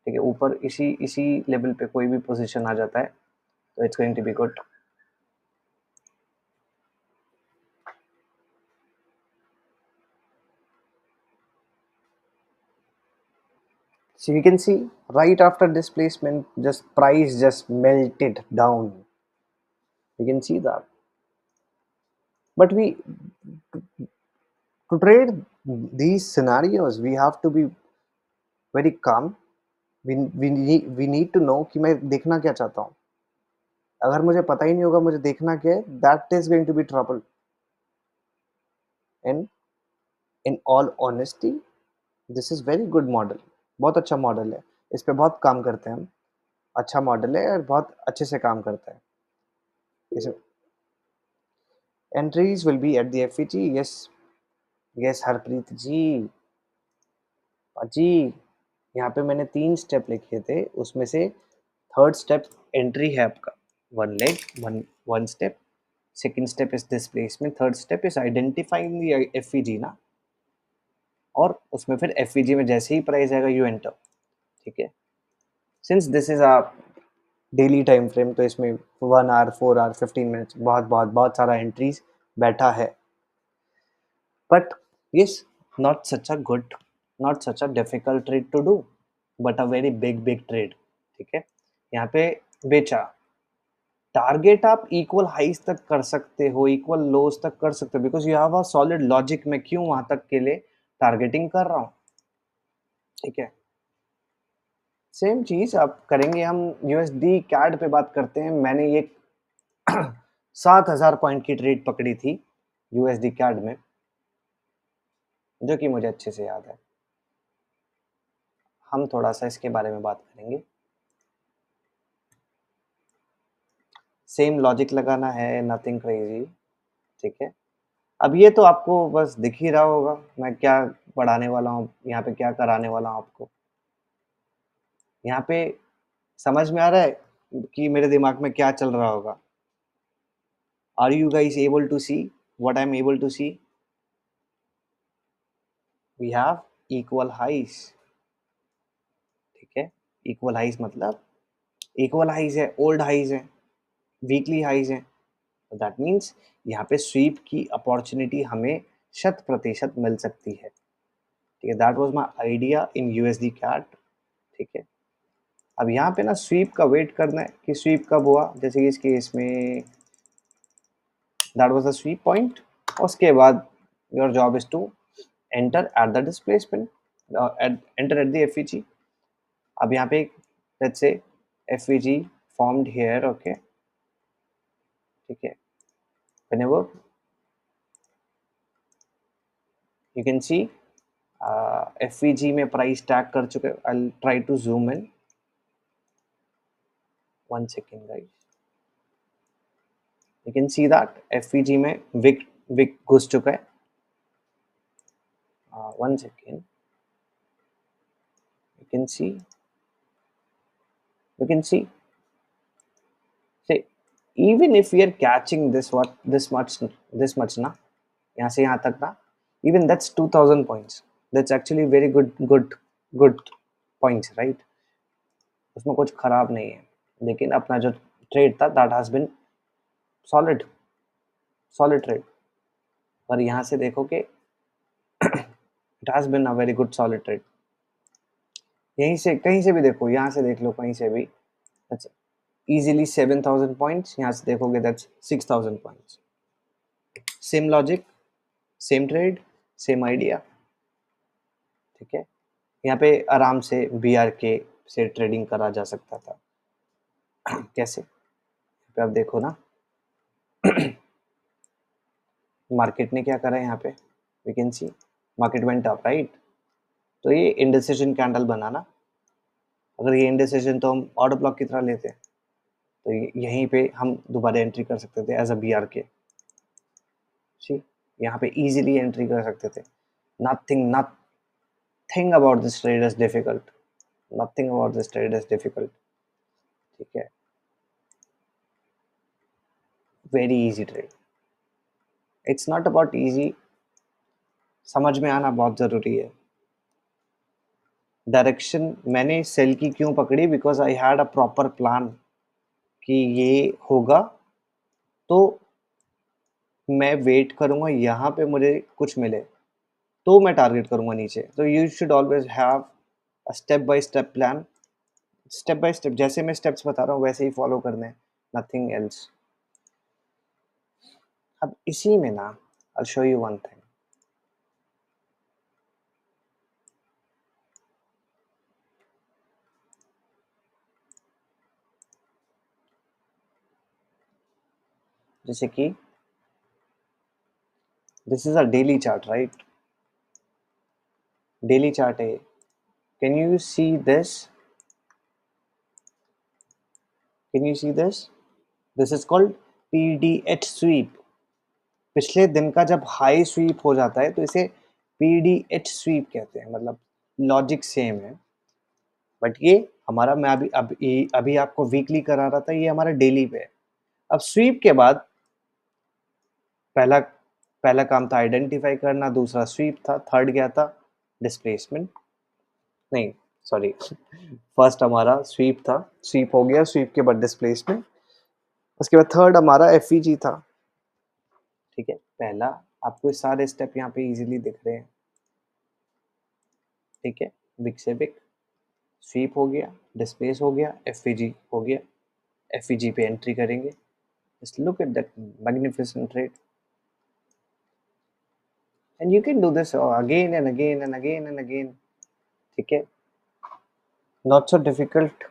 ठीक है, ऊपर इसी इसी level पे कोई भी position आ जाता है तो it's going to be good. So you can see right after displacement, just price just melted down. You can see that. But we, to trade these scenarios, we have to be very calm. We need to know कि मैं देखना क्या चाहता हूँ. अगर मुझे पता ही नहीं होगा मुझे देखना क्या है, that is going to be trouble. And in all honesty, this is very good model. बहुत अच्छा मॉडल है. इस पे बहुत काम करते हैं हम. अच्छा मॉडल है और बहुत अच्छे से काम करता है. इस entries will be at the FEG. Yes, yes, Harpreet जी. जी, यहाँ पे मैंने 3 स्टेप लिखे थे, उसमें से थर्ड स्टेप एंट्री है आपका. One leg, one step. Second step is displacement. Third step is identifying the FEG ना. और उसमें फिर एफईजी में जैसे ही प्राइस आएगा यू एंटर. ठीक है. Since this is a daily time frame, तो इसमें 1 आवर, 4 आवर, 15 मिनट्स, बहुत बहुत बहुत सारा एंट्रीज बैठा है. But yes, not such a good, not such a difficult trade to do, but a very big trade. ठीक है. यहाँ पे बेचा. टारगेट आप इक्वल हाइस तक कर सकते हो, इक्वल लोज तक कर सकते हो, because you have a solid logic. मैं क्यों वहां तक के लिए टारगेटिंग कर रहा हूँ. ठीक है. सेम चीज आप करेंगे. हम यूएसडी कैड पे बात करते हैं. मैंने ये 7,000 पॉइंट की ट्रेड पकड़ी थी यूएसडी कैड में, जो कि मुझे अच्छे से याद है. हम थोड़ा सा इसके बारे में बात करेंगे. सेम लॉजिक लगाना है, नथिंग क्रेजी. ठीक है. अब ये तो आपको बस दिख ही रहा होगा मैं क्या पढ़ाने वाला हूँ, यहाँ पे क्या कराने वाला हूँ आपको. यहाँ पे समझ में आ रहा है कि मेरे दिमाग में क्या चल रहा होगा. Are you guys able to see what I am able to see. We have equal highs. ठीक है. इक्वल हाइज मतलब इक्वल हाइज है, ओल्ड हाइज है, वीकली हाइज है. दैट मीन्स यहाँ पे स्वीप की अपॉर्चुनिटी हमें 100% मिल सकती है. ठीक है. That was my idea in USD CAD. ठीक है. अब यहाँ पे ना स्वीप का वेट करना है कि स्वीप कब हुआ. जैसे कि इस केस में that was the sweep point. उसके बाद your job is to enter at the displacement, enter at the FVG. अब यहाँ पे let's say FEG formed here. Okay. ठीक है. whenever you can see FVG में प्राइस टैग कर चुके. I'll try to zoom in. 1 second guys. You can see that FVG में Wick घुस चुका है. 1 second. You can see say even if we are catching this much ना, यहाँ से यहाँ तक ना, even that's 2000 points. That's actually very good points, right? उसमें कुछ खराब नहीं है. लेकिन अपना जो ट्रेड था that has been solid trade. पर यहाँ से देखो कि it has been a very good solid trade. यहीं से कहीं से भी देखो, यहाँ से देख लो कहीं से भी, that's easily 7,000 points. यहाँ से देखोगे that's 6,000 points. Same logic, same trade, same idea. ठीक है. यहाँ पे आराम से BRK से ट्रेडिंग करा जा सकता था. कैसे पे आप देखो ना, मार्केट ने क्या करा है यहाँ पे. We can see market went up, right. तो ये इंडिसिजन कैंडल बना ना. अगर ये इंडिसिजन तो हम ऑर्डर ब्लॉक की तरह लेते हैं, तो यहीं पे हम दोबारा एंट्री कर सकते थे एज अ BRK. सी यहाँ पे इजीली एंट्री कर सकते थे. Nothing about this trade is difficult. Nothing about this trade is difficult. ठीक है, very easy trade. It's not about easy, समझ में आना बहुत ज़रूरी है। डायरेक्शन मैंने सेल की क्यों पकड़ी, because I had a proper plan कि ये होगा, तो मैं वेट करूंगा यहाँ पे मुझे कुछ मिले तो मैं टारगेट करूंगा नीचे। तो you should always have a step by step plan, step by step जैसे मैं स्टेप्स बता रहा हूँ वैसे ही फॉलो करने हैं, नथिंग एल्स। अब इसी में ना I show you one thing. जैसे कि this is a daily chart, right? Daily chart है, can you see this? Can you see this? This is called PDH sweep. पिछले दिन का जब हाई स्वीप हो जाता है तो इसे पीडीएच स्वीप कहते हैं, मतलब लॉजिक सेम है। बट ये हमारा, मैं अभी आपको वीकली करा रहा था, ये हमारा डेली पे है। अब स्वीप के बाद पहला पहला काम था आइडेंटिफाई करना, दूसरा स्वीप था, थर्ड क्या था? डिस्प्लेसमेंट। नहीं, सॉरी, फर्स्ट हमारा स्वीप था, स्वीप हो गया, स्वीप के बाद डिस्प्लेसमेंट, उसके बाद थर्ड हमारा एफईजी था। ठीक है, पहला, आपको सारे स्टेप यहाँ पे इजीली दिख रहे हैं। ठीक है, बिग से बिग, स्वीप हो गया, डिस्प्लेस हो गया, एफईजी हो गया, एफईजी पे एंट्री करेंगे। Just look at that magnificent trade, and you can do this again and again and again and again. ठीक है, नॉट सो डिफिकल्ट।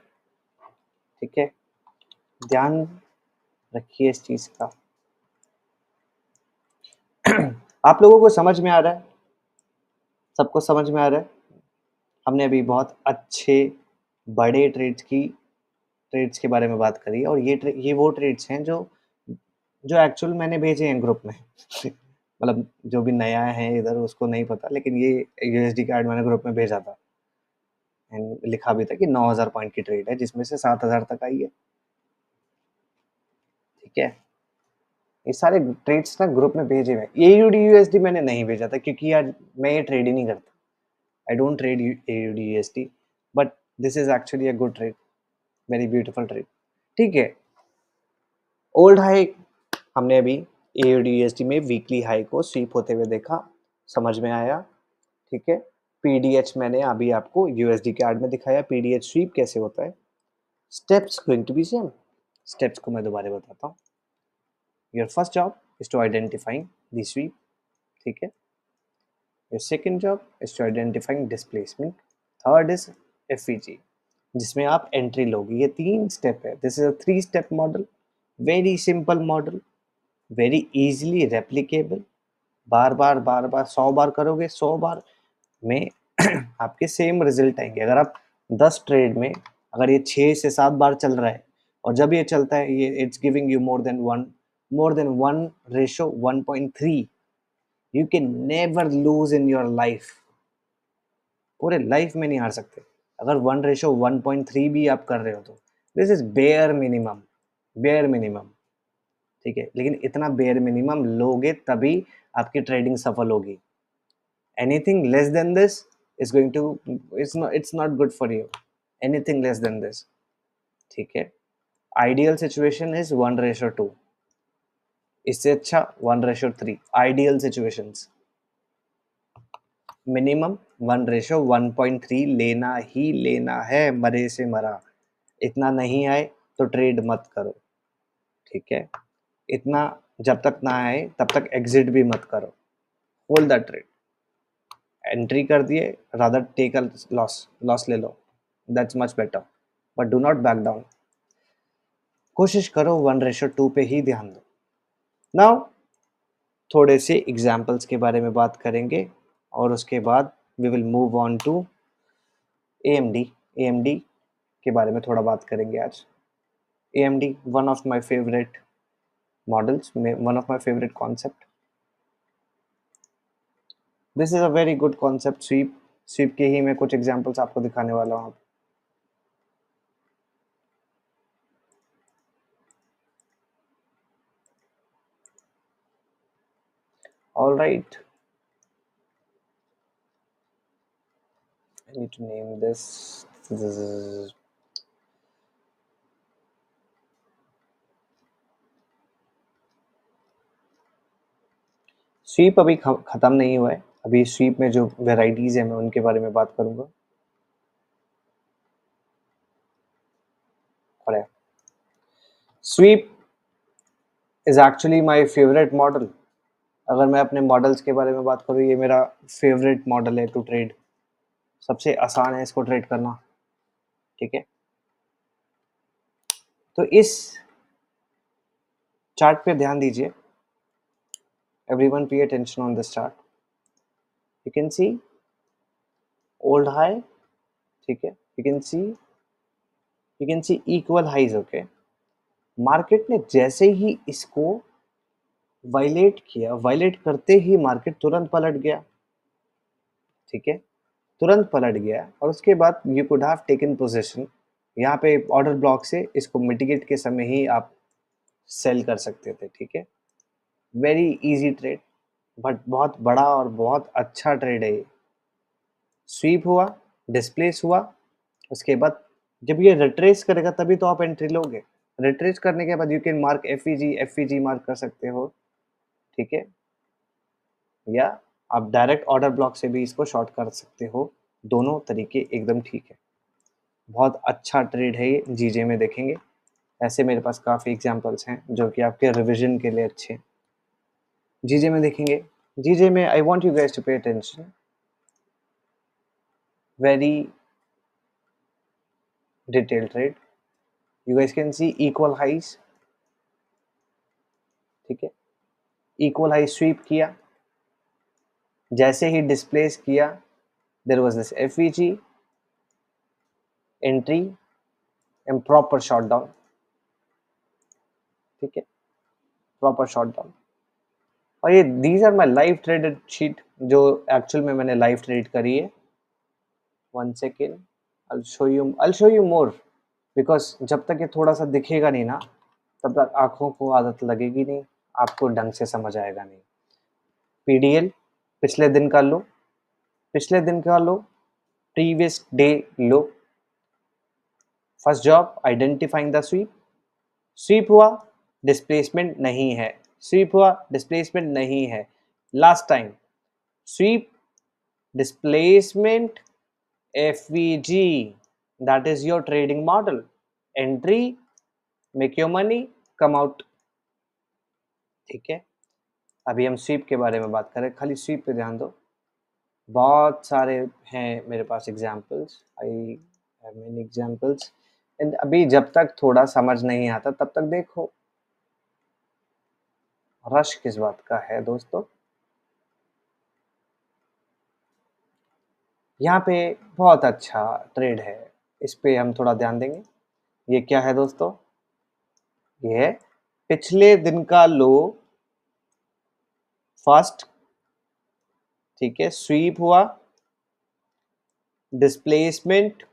ठीक है, ध्यान रखिए इस चीज का। आप लोगों को समझ में आ रहा है? सबको समझ में आ रहा है? हमने अभी बहुत अच्छे बड़े ट्रेड्स के बारे में बात करी, और ये वो ट्रेड्स हैं जो जो एक्चुअल मैंने भेजे हैं ग्रुप में। मतलब जो भी नया है इधर उसको नहीं पता, लेकिन ये यूएसडी कार्ड मैंने ग्रुप में भेजा था, एंड लिखा भी था कि 9000 पॉइंट की ट्रेड है, जिसमें से 7000 तक आई है। ठीक है, ये सारे ट्रेड्स ना ग्रुप में भेजे हुए। एयूडी यूएसडी मैंने नहीं भेजा था क्योंकि यार मैं ये ट्रेड ही नहीं करता। I don't trade AUD USD, but this is actually a good trade, very beautiful trade. ठीक है, ओल्ड हाई हमने अभी एयूडी यूएसडी में वीकली हाई को स्वीप होते हुए देखा, समझ में आया। ठीक है, पीडीएच मैंने अभी आपको यूएसडी के आर्ट में दिखाया, पीडीएच स्वीप कैसे होता है। Steps going to be same. Steps को मैं दोबारा बताता हूँ। Your first job is to identifying the sweep. ठीक है, your second job is to identifying displacement. Third is FEG, जिसमें आप एंट्री लोगे। ये 3 स्टेप है, this is a 3 step model, very simple model, very easily replicable. बार बार 100 बार करोगे, 100 बार में आपके सेम रिजल्ट आएंगे। अगर आप 10 ट्रेड में अगर ये 6 से 7 बार चल रहा है, और जब ये चलता है, ये it's giving you more than 1:1.3, you can never lose in your life. पूरे लाइफ में नहीं हार सकते। अगर 1:1.3 भी आप कर रहे हो तो this is bare minimum, bare minimum. ठीक है, लेकिन इतना बेयर मिनिमम लोगे तभी आपकी ट्रेडिंग सफल होगी। Anything less than this is going to, it's not good for you. Anything less than this, ठीक है। आइडियल सिचुएशन इज 1:2, इससे अच्छा 1:3। आइडियल सिचुएशंस, मिनिमम 1:1.3 लेना ही लेना है, मरे से मरा। इतना नहीं आए तो ट्रेड मत करो। ठीक है, इतना जब तक ना आए तब तक एग्जिट भी मत करो, होल्ड द ट्रेड। एंट्री कर दिए, रादर टेक अ लॉस ले लो, that's much better, but do not back down. कोशिश करो 1:2 पे ही ध्यान दो। नाउ थोड़े से एग्जाम्पल्स के बारे में बात करेंगे, और उसके बाद we will move on to AMD. AMD के बारे में थोड़ा बात करेंगे आज। AMD one of my favourite models, one of my favourite concept. This is a very good concept. Sweep के ही मैं कुछ एग्जांपल्स आपको दिखाने वाला हूँ। All right, I need to name this. This is sweep अभी खत्म नहीं हुआ है। अभी स्वीप में जो वेराइटीज है मैं उनके बारे में बात करूंगा। Sweep is actually my favourite model. अगर मैं अपने मॉडल्स के बारे में बात करूँ, ये मेरा फेवरेट मॉडल है टू ट्रेड। सबसे आसान है इसको ट्रेड करना, ठीक है। तो इस चार्ट पे ध्यान दीजिए, everyone pay attention on this chart. You can see old high, ठीक है। You can see equal highs, okay. Market ने जैसे ही इसको वायलेट किया, वायलेट करते ही मार्केट तुरंत पलट गया, ठीक है। तुरंत पलट गया और उसके बाद you could have taken position. यहाँ पे ऑर्डर ब्लॉक से इसको मिटिगेट के समय ही आप सेल कर सकते थे, ठीक है। वेरी इजी ट्रेड, बट बहुत बड़ा और बहुत अच्छा ट्रेड है ये। स्वीप हुआ, डिस्प्लेस हुआ, उसके बाद जब ये रिट्रेस करेगा तभी तो आप एंट्री लोगे। रिट्रेस करने के बाद you can mark F V G mark कर सकते हो, ठीक है। या आप डायरेक्ट ऑर्डर ब्लॉक से भी इसको शॉर्ट कर सकते हो। दोनों तरीके एकदम ठीक है। बहुत अच्छा ट्रेड है ये, जीजे में देखेंगे। ऐसे मेरे पास काफ़ी एग्जांपल्स हैं जो कि आपके रिवीजन के लिए अच्छे हैं। जीजे में देखेंगे, जीजे में I want you guys to pay attention. Very detail trade, you guys can see equal highs, ठीक है। इक्वल हाई स्वीप किया, जैसे ही डिस्प्लेस किया there was this FVG entry and proper shot down, ठीक है। Proper shot down. और ये these are my live traded sheet जो एक्चुअल में मैंने लाइव ट्रेड करी है। 1 second, I'll show you more, because जब तक ये थोड़ा सा दिखेगा नहीं ना तब तक आंखों को आदत लगेगी नहीं, आपको ढंग से समझ आएगा नहीं। पीडीएल पिछले दिन का लो, पिछले दिन का low, previous day low. First job identifying the sweep. Sweep हुआ, डिस्प्लेसमेंट नहीं है। स्वीप हुआ, डिस्प्लेसमेंट नहीं है। Last time sweep, displacement, FVG, that is your trading model. Entry, make your money, come out, ठीक है। अभी हम स्वीप के बारे में बात करें, खाली स्वीप पे ध्यान दो। बहुत सारे हैं मेरे पास examples, I have many examples. And अभी जब तक थोड़ा समझ नहीं आता तब तक देखो। रश किस बात का है दोस्तों। यहाँ पे बहुत अच्छा ट्रेड है, इस पे हम थोड़ा ध्यान देंगे। ये क्या है दोस्तों, ये है पिछले दिन का लो फर्स्ट, ठीक है। स्वीप हुआ, डिस्प्लेसमेंट,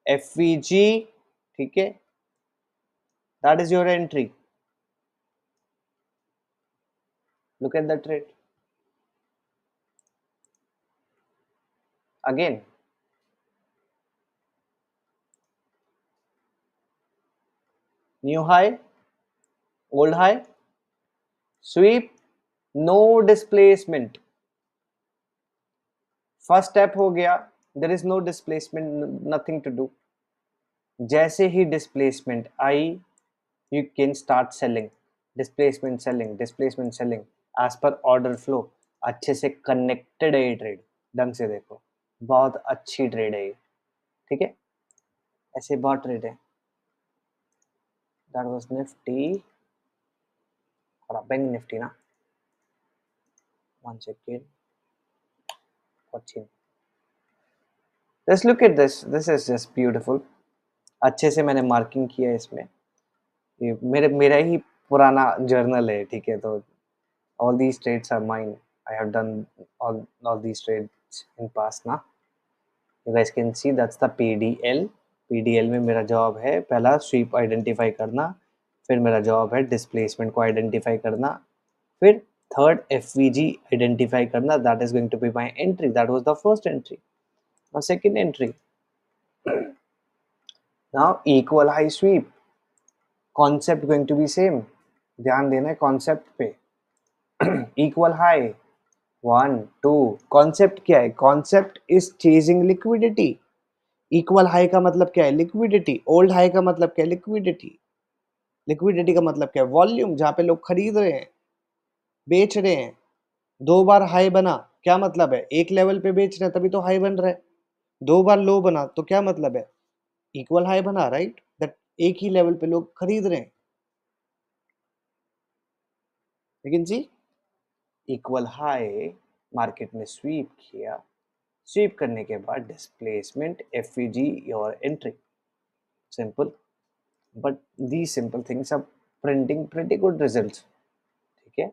एफवीजी, ठीक है। That is your entry. Look at the trade again. New high, old high, sweep, no displacement. First step हो गया, there is no displacement, nothing to do. जैसे ही displacement I you can start selling. Displacement selling, displacement selling, as per order flow. अच्छे से connected है ये trade, ढंग से देखो। बहुत अच्छी ट्रेड है ये, ठीक है। ऐसे बहुत ट्रेड है। दैट वाज निफ्टी और बैंक निफ्टी ना। 1 second, 14। Let's look at this. This is just beautiful. अच्छे से मैंने मार्किंग किया है इसमें। ये मेरा ही पुराना जर्नल है, ठीक है। तो all these trades are mine. I have done all these trades in past ना। You guys can see that's the PDL. PDL में मेरा जॉब है पहला स्वीप आइडेंटिफाई करना, फिर मेरा जॉब है डिस्प्लेसमेंट को आइडेंटिफाई करना, फिर थर्ड एफवीजी आइडेंटिफाई करना, that is going to be my entry, that was the first entry. Now second entry, now equal high sweep, concept going to be same, ध्यान देना है कॉन्सेप्ट पे. Equal high 1 2, concept क्या है? Concept is chasing liquidity. Equal high का मतलब क्या है? लिक्विडिटी. ओल्ड हाई का मतलब क्या है? लिक्विडिटी. लिक्विडिटी का मतलब क्या है? वॉल्यूम, जहां पे लोग खरीद रहे हैं, बेच रहे हैं. 2 बार हाई बना, क्या मतलब है? एक लेवल पे बेच रहे हैं तभी तो हाई बन रहा है. 2 बार लो बना तो क्या मतलब है? इक्वल हाई बना, राइट? दैट एक ही लेवल पे लोग खरीद रहे हैं. लेकिन जी, इक्वल हाई मार्केट ने स्वीप किया, स्वीप करने के बाद डिस्प्लेसमेंट, एफईजी और entry. Simple. But the simple things are printing pretty good results. ठीक है,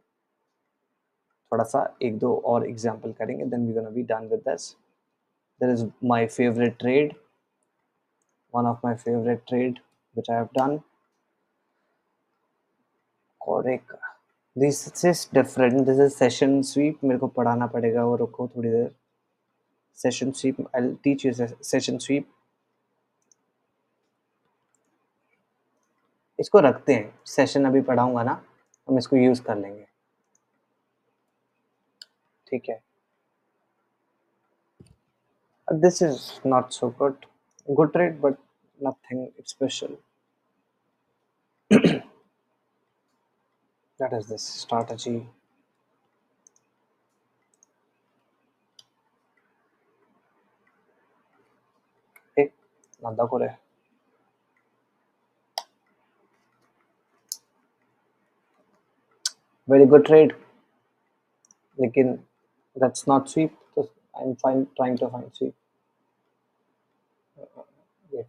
थोड़ा सा एक दो और एग्जांपल करेंगे, then we gonna be done with this. There is my favourite trade, one of my favorite trade which I have done. Correct. This is different. This is session sweep. मेरे को पढ़ाना पड़ेगा, वो रुको थोड़ी देर. Session sweep. I'll teach you session sweep. इसको रखते हैं, सेशन अभी पढ़ाऊंगा ना, हम इसको यूज कर लेंगे. ठीक है. This is not so good. Good trade, but nothing special. That is this strategy. Hey, nanda kore. Very good trade. लेकिन that's not sweep. So I'm trying to find sweep. Wait.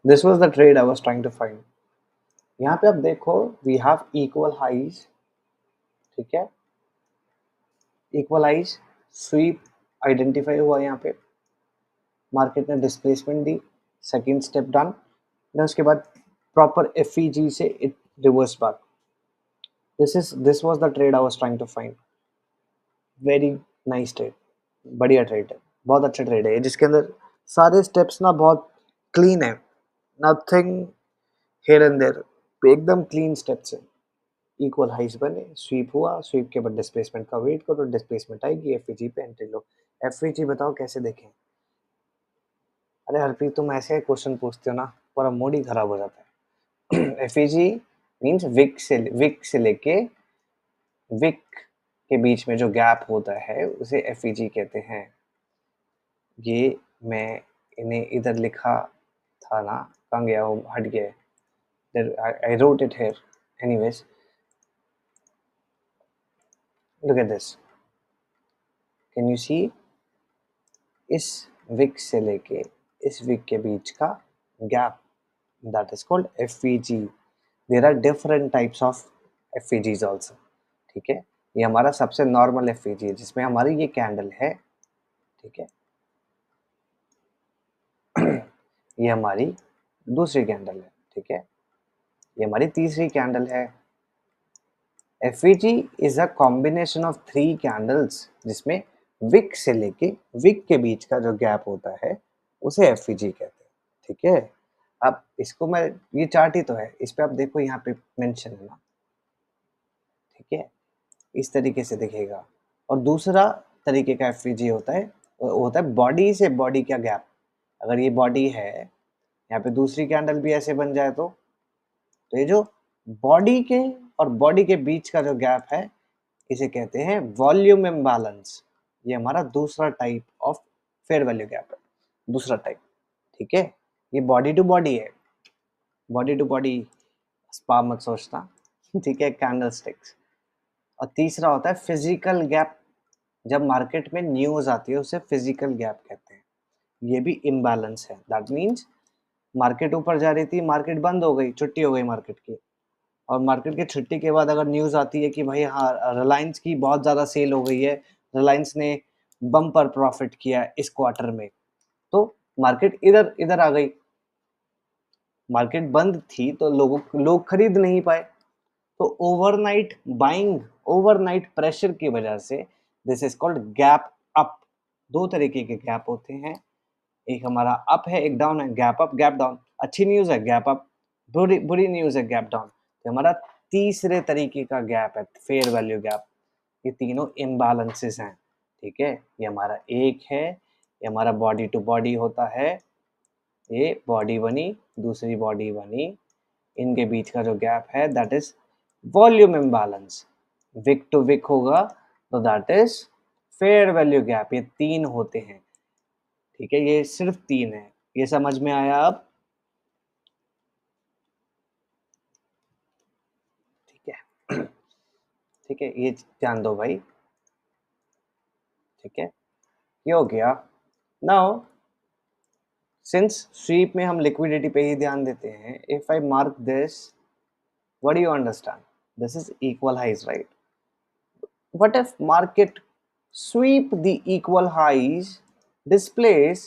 This was the trade I was trying to find. यहाँ पे आप देखो, we have equal highs. ठीक है, equal highs, sweep identify हुआ यहाँ पे, मार्केट ने डिस्प्लेसमेंट दी, सेकंड स्टेप डन. देन उसके बाद प्रॉपर एफईजी से it reverse back. This was the trade I was trying to find. Very nice trade, बढ़िया ट्रेड है, बहुत अच्छा ट्रेड है जिसके अंदर सारे स्टेप्स ना बहुत क्लीन है, नथिंग हियर एंड देयर, एकदम क्लीन स्टेप्स है. इक्वल हाइस बने, स्वीप हुआ, स्वीप के बाद डिस्प्लेसमेंट का वेट करो, डिस्प्लेसमेंट आएगी, एफईजी पे एंट्री लो. एफईजी बताओ कैसे देखें? अरे हरप्रीत, तुम ऐसे क्वेश्चन पूछते हो ना, पूरा मूड ही खराब हो जाता है. एफईजी मींस विक से लेके विक के बीच में जो गैप होता है उसे एफईजी कहते हैं. ये मैं इन्हें इधर लिखा था ना, कहाँ गया वो, हट गया. I wrote it here. Anyways, look at this. Can you see? इस विक से लेके इस विक के बीच का gap, that is called FVG. There are different types of FVGs also. ठीक है, ये हमारा सबसे नॉर्मल FVG है जिसमें हमारी ये कैंडल है. ठीक है, ये हमारी दूसरी कैंडल है. ठीक है, ये हमारी तीसरी कैंडल है. FVG is a combination of 3 candles जिसमें विक से लेके विक के बीच का जो गैप होता है उसे FVG कहते हैं. ठीक है, अब इसको मैं, ये चार्ट ही तो है, इस पे आप देखो, यहाँ पे मेंशन है ना. ठीक है, इस तरीके से दिखेगा. और दूसरा तरीके का एफवीजी होता है, वो होता है बॉडी से बॉडी का गैप. अगर ये बॉडी है, यहाँ पे दूसरी कैंडल भी ऐसे बन जाए तो ये जो बॉडी के और बॉडी के बीच का जो गैप है इसे कहते हैं वॉल्यूम इम्बैलेंस. ये हमारा दूसरा type of fair value gap है. दूसरा टाइप, ठीक है, ये बॉडी टू बॉडी है, बॉडी टू बॉडी स्पा मत सोचना, ठीक है, कैंडलस्टिक्स। और तीसरा होता है फिजिकल गैप, जब मार्केट में न्यूज आती है उसे फिजिकल गैप कहते हैं, ये भी इम्बैलेंस है। दैट मीन्स मार्केट ऊपर जा रही थी, मार्केट बंद हो गई, छुट्टी हो गई मार्केट की, और मार्केट की छुट्टी के बाद अगर न्यूज़ आती है कि भाई हाँ रिलायंस की बहुत ज़्यादा सेल हो गई है, रिलायंस ने बम्पर प्रॉफिट किया इस क्वार्टर में, तो मार्केट इधर इधर आ गई, मार्केट बंद थी तो लोग खरीद नहीं पाए, तो ओवरनाइट बाइंग, ओवरनाइट प्रेशर की वजह से this is called gap up. दो तरीके के गैप होते हैं, एक हमारा अप है, एक डाउन है, गैप अप गैप डाउन, अच्छी न्यूज है गैप अप, बुरी बुरी न्यूज है गैप डाउन। तो हमारा तीसरे तरीके का गैप है फेयर वैल्यू गैप। ये तीनों इम्बालेंसेस हैं, ठीक है, ये हमारा एक है, ये हमारा बॉडी टू बॉडी होता है, ये बॉडी बनी, दूसरी बॉडी बनी, इनके बीच का जो गैप है that is volume imbalance. Wick to wick होगा तो that is fair value gap. ये तीन होते हैं, ठीक है, ये सिर्फ तीन है, ये समझ में आया अब, ठीक है, ठीक है, ये ध्यान दो भाई, ठीक है, ये हो गया। नाउ सिंस स्वीप में हम लिक्विडिटी पे ही ध्यान देते हैं, if I mark this, what do you understand, this is equal highs, right? What if market sweep the equal highs, displays,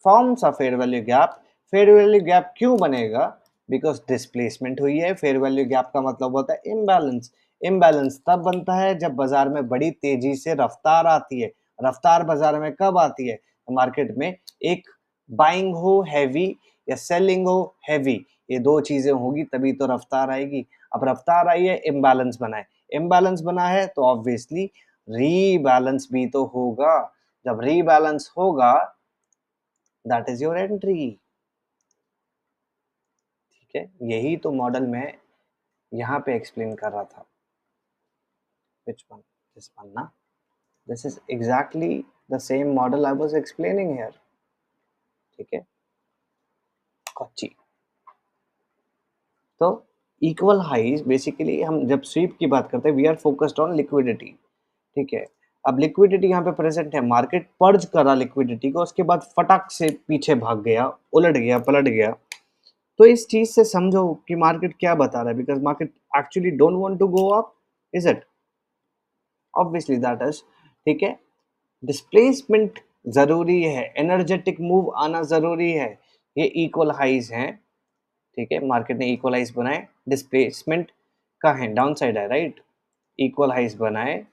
forms a fair value gap? fair value gap क्यों बनेगा? Because displacement हुई है। fair value gap का मतलब होता है imbalance। imbalance तब बनता है जब बाजार में बड़ी तेजी से रफ्तार आती है। रफ्तार बाजार में कब आती है? मार्केट में एक बाइंग हो हैवी या सेलिंग हो हैवी, ये दो चीजें होगी तभी तो रफ्तार आएगी। अब रफ्तार आई है, इम्बैलेंस बना है, इम्बैलेंस बना है तो ऑब्वियसली रीबैलेंस भी तो होगा। जब रीबैलेंस होगा दैट इज योर एंट्री, ठीक है, यही तो मॉडल में यहाँ पे एक्सप्लेन कर रहा था। which one? this one ना, this is exactly the same model I was explaining here, ठीक है, कच्ची। तो इक्वल हाइज बेसिकली हम जब स्वीप की बात करते हैं we are focused on liquidity, ठीक है। अब लिक्विडिटी यहाँ पे प्रेजेंट है, मार्केट पर्ज करा लिक्विडिटी को, उसके बाद फटाक से पीछे भाग गया, उलट गया, पलट गया। तो इस चीज से समझो कि मार्केट क्या बता रहा है, because market actually don't want to go up, is it? Obviously that is, ठीक है, डिस्प्लेसमेंट जरूरी है, एनर्जेटिक मूव आना जरूरी है, ये इक्वल हाइज हैं, ठीक है, मार्केट ने इक्वल हाइज बनाए, डिस्प्लेसमेंट का है, डाउन साइड है, राइट, इक्वल हाइज बनाए,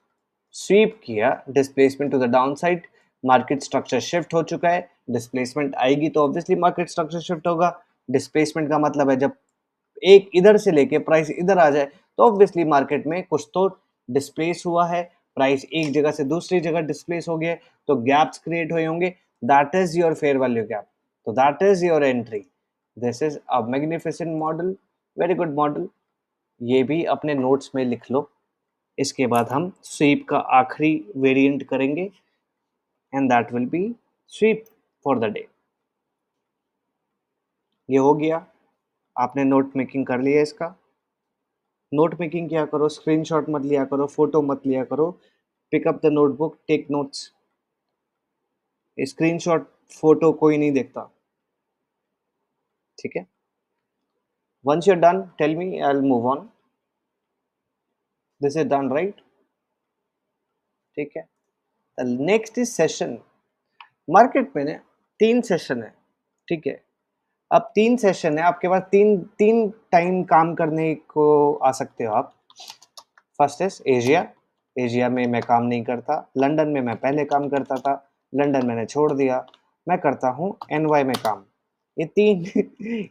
स्वीप किया, displacement to the down side, market structure shift हो चुका है, डिस्प्लेसमेंट आएगी तो ऑब्वियसली मार्केट स्ट्रक्चर शिफ्ट होगा। डिस्प्लेसमेंट का मतलब है जब एक इधर से लेके प्राइस इधर आ जाए तो ऑब्वियसली मार्केट में कुछ तो डिस्प्लेस हुआ है, प्राइस एक जगह से दूसरी जगह डिस्प्लेस हो गया, तो गैप्स क्रिएट हुए होंगे, that is your fair value gap, तो that is your entry. This is a magnificent model, very good model, ये भी अपने नोट्स में लिख लो। इसके बाद हम स्वीप का आखिरी वेरिएंट करेंगे and that will be sweep for the day. ये हो गया, आपने नोट मेकिंग कर लिया इसका। नोट मेकिंग क्या करो, स्क्रीनशॉट मत लिया करो, फोटो मत लिया करो, pick up the notebook, take notes. Screenshot photo कोई नहीं देखता, ठीक है। Once you are done tell me, I will move on. This is done, right, ठीक है। Next is session. मार्केट में ना तीन सेशन है, ठीक है। अब तीन सेशन है आपके पास, तीन तीन टाइम काम करने को आ सकते हो आप। फर्स्ट इज एशिया, एशिया में मैं काम नहीं करता, लंदन में मैं पहले काम करता था, लंदन मैंने छोड़ दिया, मैं करता हूँ एनवाई में काम। ये तीन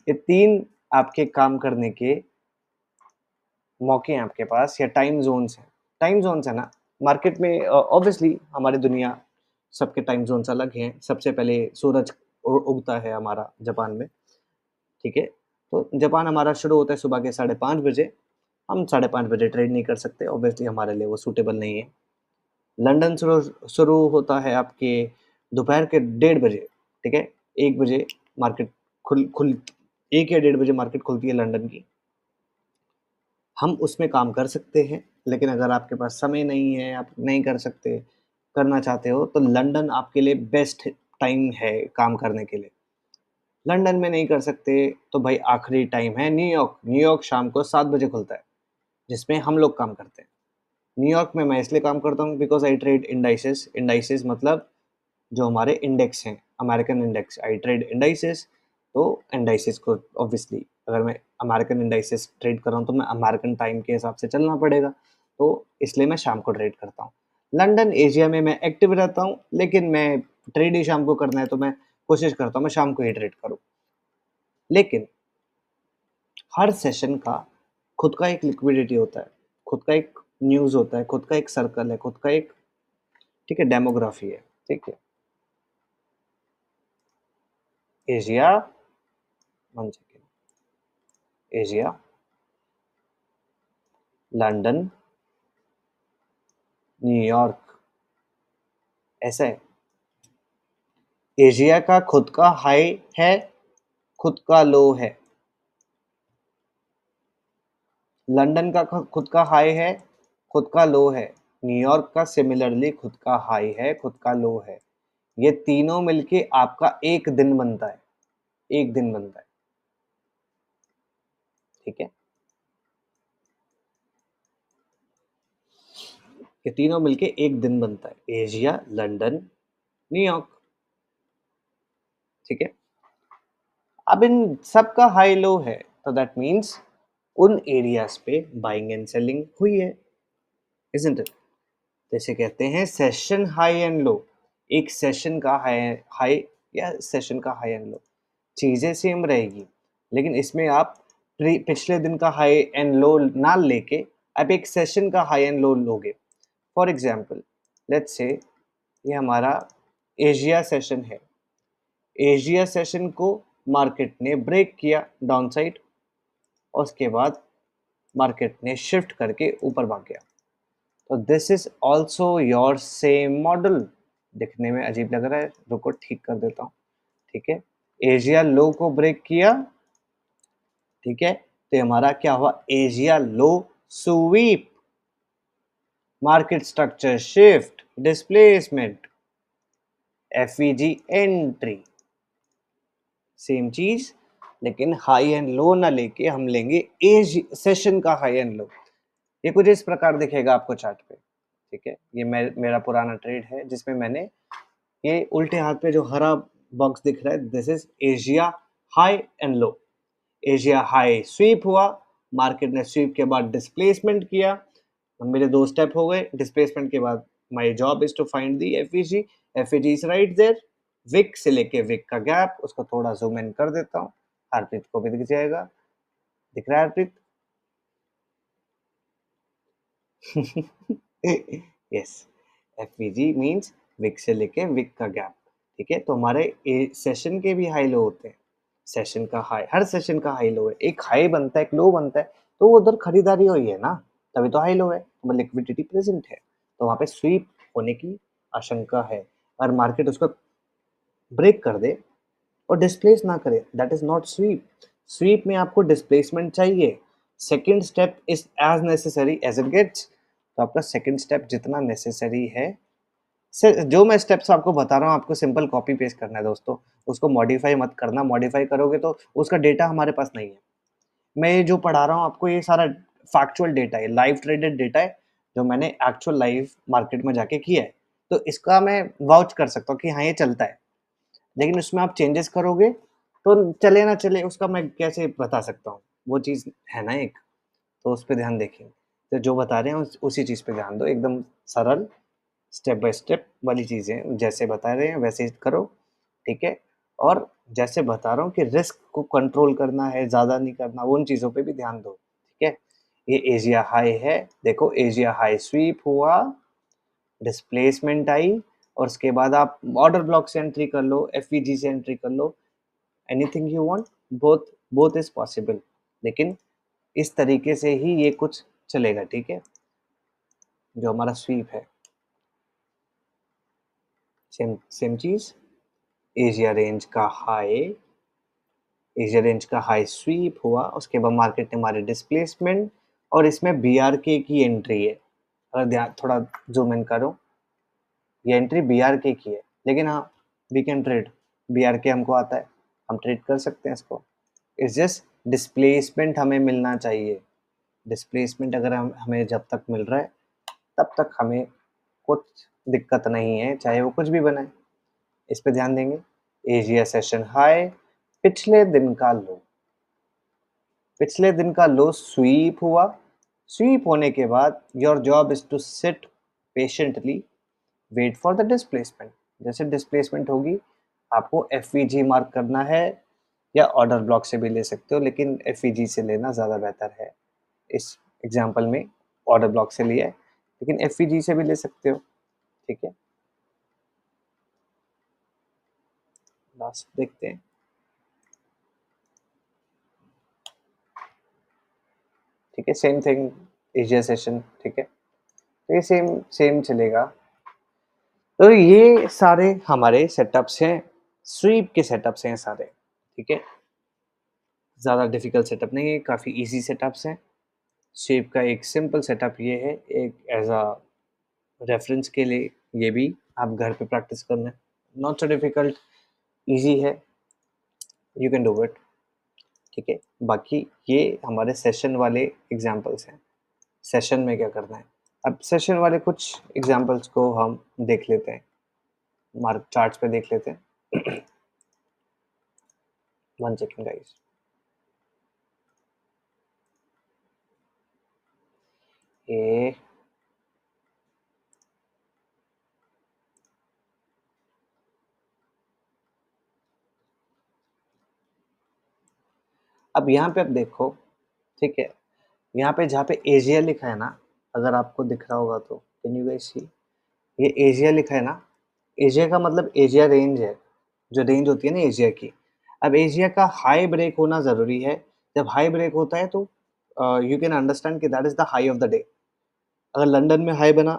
ये तीन आपके काम करने के मौके हैं आपके पास, या टाइम जोन्स हैं। टाइम जोन्स है ना मार्केट में, ऑब्वियसली हमारी दुनिया सबके टाइम जोन्स अलग हैं। सबसे पहले सूरज उगता है हमारा जापान में, ठीक है, तो जापान हमारा शुरू होता है सुबह के 5:30 बजे। हम 5:30 बजे ट्रेड नहीं कर सकते, ऑब्वियसली हमारे लिए वो सूटेबल नहीं है। लंदन शुरू शुरू होता है आपके दोपहर के 1:30 बजे, ठीक है, 1 बजे मार्केट खुल 1 या 1:30 बजे मार्केट खुलती है लंदन की। हम उसमें काम कर सकते हैं, लेकिन अगर आपके पास समय नहीं है, आप नहीं कर सकते, करना चाहते हो, तो लंदन आपके लिए बेस्ट टाइम है काम करने के लिए। लंदन में नहीं कर सकते, तो भाई आखिरी टाइम है न्यूयॉर्क। न्यूयॉर्क शाम को 7 बजे खुलता है, जिसमें हम लोग काम करते हैं। न्यूयॉर्क में मैं इसलिए काम करता हूँ because I trade indices. Indices मतलब जो हमारे इंडेक्स हैं, अमेरिकन इंडेक्स। आई ट्रेड इंडाइसेस, तो इंडाइसेस को ऑब्वियसली अगर मैं अमेरिकन इंडाइसेस ट्रेड कर रहा हूँ तो मैं अमेरिकन टाइम के हिसाब से चलना पड़ेगा, तो इसलिए मैं शाम को ट्रेड करता हूँ। लंदन एशिया में मैं एक्टिव रहता हूँ, लेकिन मैं ट्रेड ही शाम को करना है, तो मैं कोशिश करता हूँ मैं शाम को ही ट्रेड करूँ। लेकिन हर सेशन का खुद का एक लिक्विडिटी होता है, खुद का एक न्यूज़ होता है, खुद का एक सर्कल है, खुद का एक, ठीक है, डेमोग्राफी है, ठीक है। Asia, 1 second, Asia, London, New York, ऐसा है। एशिया का खुद का हाई है, खुद का लो है। लंदन का खुद का हाई है, खुद का लो है। न्यूयॉर्क का सिमिलरली खुद का हाई है, खुद का लो है। ये तीनों मिलके आपका एक दिन बनता है, एक दिन बनता है, ठीक है। ये तीनों मिलके एक दिन बनता है, एशिया, लंदन, न्यूयॉर्क, ठीक है। अब इन सबका हाई लो है, तो दैट मीन्स उन एरियाज पे बाइंग एंड सेलिंग हुई है, इजंट इट? जैसे कहते हैं सेशन हाई एंड लो। एक सेशन का हाई हाई या सेशन का हाई एंड लो, चीजें सेम रहेगी, लेकिन इसमें आप पिछले दिन का हाई एंड लो ना लेके आप एक सेशन का हाई एंड लो लोगे। फॉर एग्जाम्पल, लेट्स से ये हमारा एशिया सेशन है। एशिया सेशन को मार्केट ने ब्रेक किया डाउन साइड, और उसके बाद मार्केट ने शिफ्ट करके ऊपर भाग गया। तो this is also your same model. दिखने में अजीब लग रहा है, रुको ठीक कर देता हूँ, ठीक है। एशिया लो को ब्रेक किया, ठीक है, तो हमारा क्या हुआ, Asia low sweep, market structure shift, displacement, FVG entry, same चीज, लेकिन हाई एंड लो ना लेके हम लेंगे एज सेशन का हाई एंड लो। ये कुछ इस प्रकार दिखेगा आपको चार्ट पे, ठीक है। ये मेरा पुराना ट्रेड है जिसमें मैंने ये उल्टे हाथ पे जो हरा बॉक्स दिख रहा है, this is Asia high and low. Asia high sweep हुआ, मार्केट ने स्वीप के बाद डिस्प्लेसमेंट किया, मेरे 2 स्टेप हो गए। डिस्प्लेसमेंट के बाद my job is to find the FEG. FEG is right there. Wick से लेके विक का गैप, उसको थोड़ा जूम इन कर देता हूँ, हरप्रीत को भी दिख जाएगा। दिख रहा है Harpreet? Yes, FVG means wick से लेके विक का गैप, ठीक है। तो हमारे सेशन के भी हाई लो होते हैं। सेशन का हाई, हर सेशन का हाई लो है, एक हाई बनता है, एक लो बनता है, तो उधर खरीदारी हुई है ना, तभी तो हाई लो है, तो लिक्विडिटी प्रेजेंट है, तो वहां पे स्वीप होने की आशंका है। और मार्केट उसको ब्रेक कर दे और डिस्प्लेस ना करे, that is not sweep. Sweep में आपको डिस्प्लेसमेंट चाहिए। Second step is as necessary as it gets. तो आपका सेकेंड स्टेप जितना नेसेसरी है, जो मैं स्टेप्स आपको बता रहा हूँ, आपको सिंपल कॉपी पेस्ट करना है दोस्तों, उसको मॉडिफाई मत करना। मॉडिफाई करोगे तो उसका डेटा हमारे पास नहीं है। मैं ये जो पढ़ा रहा हूँ आपको, ये सारा फैक्चुअल डेटा है, लाइव ट्रेडेड डेटा है, जो मैंने एक्चुअल लाइव मार्केट में जाके किया है। तो इसका मैं वाउच कर सकता हूँ कि हाँ ये चलता है, लेकिन उसमें आप चेंजेस करोगे तो चले ना चले उसका मैं कैसे बता सकता हूँ, वो चीज़ है ना एक, तो उस पर ध्यान देखें। तो जो बता रहे हैं उसी चीज़ पे ध्यान दो, एकदम सरल स्टेप बाय स्टेप वाली चीज़ें, जैसे बता रहे हैं वैसे ही करो, ठीक है। और जैसे बता रहा हूँ कि रिस्क को कंट्रोल करना है, ज़्यादा नहीं करना, उन चीज़ों पे भी ध्यान दो, ठीक है। ये एशिया हाई है, देखो एशिया हाई स्वीप हुआ, डिस्प्लेसमेंट आई, और उसके बाद आप ऑर्डर ब्लॉक से एंट्री कर लो, एफईजी से एंट्री कर लो, anything you want, both both is possible, लेकिन इस तरीके से ही ये कुछ चलेगा, ठीक है, जो हमारा स्वीप है। सेम सेम चीज, एशिया रेंज का हाई स्वीप हुआ, उसके बाद मार्केट ने मारी डिस्प्लेसमेंट, और इसमें बीआरके की एंट्री है। अगर ध्यान थोड़ा जूम इन करो, ये एंट्री बीआरके की है, लेकिन हाँ, वी कैन ट्रेड, बीआरके हमको आता है, हम ट्रेड कर सकते हैं इसको। इट्स जस्ट डिस्प्लेसमेंट हमें मिलना चाहिए। डिस्प्लेसमेंट अगर हमें जब तक मिल रहा है तब तक हमें कुछ दिक्कत नहीं है, चाहे वो कुछ भी बनाए। इस पे ध्यान देंगे। एशिया सेशन हाई, पिछले दिन का लो, पिछले दिन का लो स्वीप हुआ। स्वीप होने के बाद your job is to sit patiently, wait for the displacement. जैसे डिस्प्लेसमेंट होगी आपको एफईजी मार्क करना है, या ऑर्डर ब्लॉक से भी ले सकते हो, लेकिन एफईजी से लेना ज़्यादा बेहतर है। इस एग्जांपल में ऑर्डर ब्लॉक से लिया है, लेकिन एफईजी से भी ले सकते हो। ठीक है, लास्ट देखते हैं। ठीक है, सेम थिंग, एशिया सेशन। ठीक है, तो ये सेम सेम चलेगा। तो ये सारे हमारे सेटअप्स हैं, स्वीप के सेटअप्स हैं सारे। ठीक है, ज़्यादा डिफिकल्ट सेटअप नहीं है, काफ़ी इजी सेटअप्स हैं। स्वीप का एक सिंपल सेटअप ये है, एक एज अ रेफरेंस के लिए, ये भी आप घर पे प्रैक्टिस करना है, नॉट सो डिफिकल्ट, इजी है, यू कैन डू इट। ठीक है, बाकी ये हमारे सेशन वाले एग्जांपल्स हैं। सेशन में क्या करना है, अब सेशन वाले कुछ एग्जांपल्स को हम देख लेते हैं, मार्क चार्ट्स पे देख लेते हैं। One second guys. ये अब यहाँ पे अब देखो, ठीक है, यहाँ पे जहाँ पे एशिया लिखा है ना, अगर आपको दिख रहा होगा तो कैन यू गाइस सी, ये एशिया लिखा है ना, एशिया का मतलब एशिया रेंज है, जो रेंज होती है ना एशिया की। अब एशिया का हाई ब्रेक होना ज़रूरी है। जब हाई ब्रेक होता है तो यू कैन अंडरस्टैंड कि that is the high of the day. अगर लंदन में हाई बना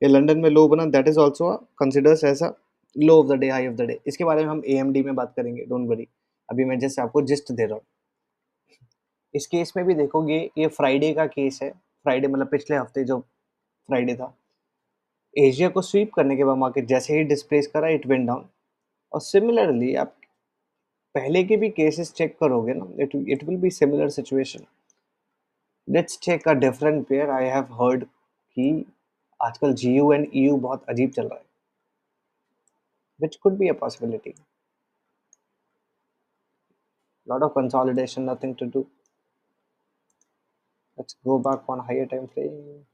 या लंदन में लो बना, that is also considers as a low of the day, high of the day. इसके बारे में हम एएमडी में बात करेंगे, डोंट वरी। अभी मैं जैसे आपको जिस्ट दे रहा हूँ। इस केस में भी देखोगे, ये फ्राइडे का केस है, फ्राइडे मतलब पिछले हफ्ते जो फ्राइडे था, एशिया को स्वीप करने के बाद मार्केट जैसे ही डिस्प्लेस करा, इट वेंट डाउन। और सिमिलरली आप पहले के भी केसेस चेक करोगे ना, it will be similar situation. Let's take a different pair. I have heard कि आजकल जीयू एंड ईयू बहुत अजीब चल रहा है, which could be a possibility. Lot of consolidation, nothing to do. Let's go back on higher time frame.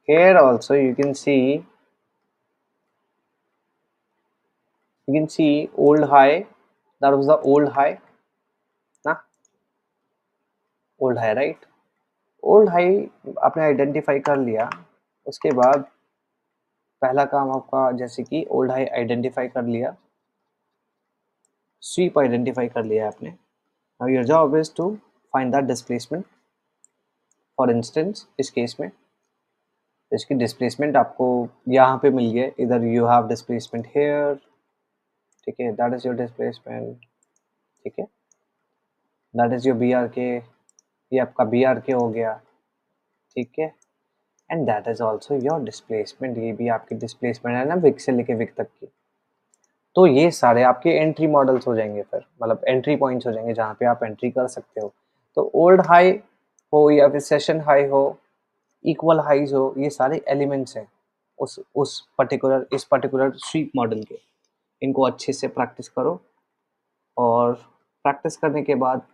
Here also you can see old high. That was the old high, ना? Old high, right? Old high आपने identify कर लिया, उसके बाद पहला काम आपका, जैसे कि ओल्ड हाई आइडेंटिफाई कर लिया, स्वीप आइडेंटिफाई कर लिया आपने। Now your job is to find that displacement. For instance इस केस में इसकी डिस्प्लेसमेंट आपको यहाँ पे मिल गया, इधर यू हैव डिस्प्लेसमेंट हेयर। ठीक है, दैट इज योर डिस्प्लेसमेंट। ठीक है, that is your B R K, ये आपका बी आर के हो गया। ठीक है, and that is also your displacement, ये भी आपकी डिस्प्लेसमेंट है ना, विक से लेके विक तक की। तो ये सारे आपके एंट्री मॉडल्स हो जाएंगे, फिर मतलब एंट्री पॉइंट्स हो जाएंगे जहाँ पे आप एंट्री कर सकते हो। तो ओल्ड हाई हो या फिर सेशन हाई हो, इक्वल हाइज हो, ये सारे एलिमेंट्स हैं इस पर्टिकुलर स्वीप मॉडल के। इनको अच्छे से प्रैक्टिस करो, और प्रैक्टिस करने के बाद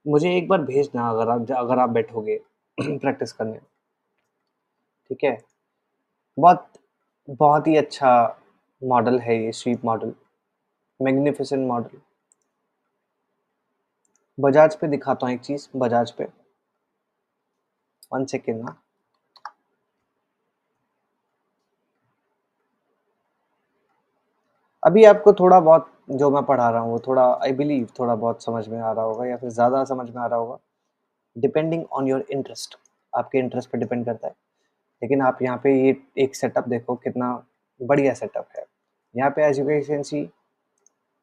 मुझे एक बार भेजना, अगर आप बैठोगे प्रैक्टिस करने। ठीक है, बहुत बहुत ही अच्छा मॉडल है ये sweep model, magnificent model. Bajaj पे दिखाता हूँ एक चीज़, बजाज पे, वन सेकेंड ना। अभी आपको थोड़ा बहुत जो मैं पढ़ा रहा हूँ वो थोड़ा, आई बिलीव थोड़ा बहुत समझ में आ रहा होगा, या फिर ज़्यादा समझ में आ रहा होगा। डिपेंडिंग ऑन योर इंटरेस्ट, आपके इंटरेस्ट पे डिपेंड करता है। लेकिन आप यहाँ पे ये एक सेटअप देखो कितना बढ़िया सेटअप है। यहाँ पे as you can see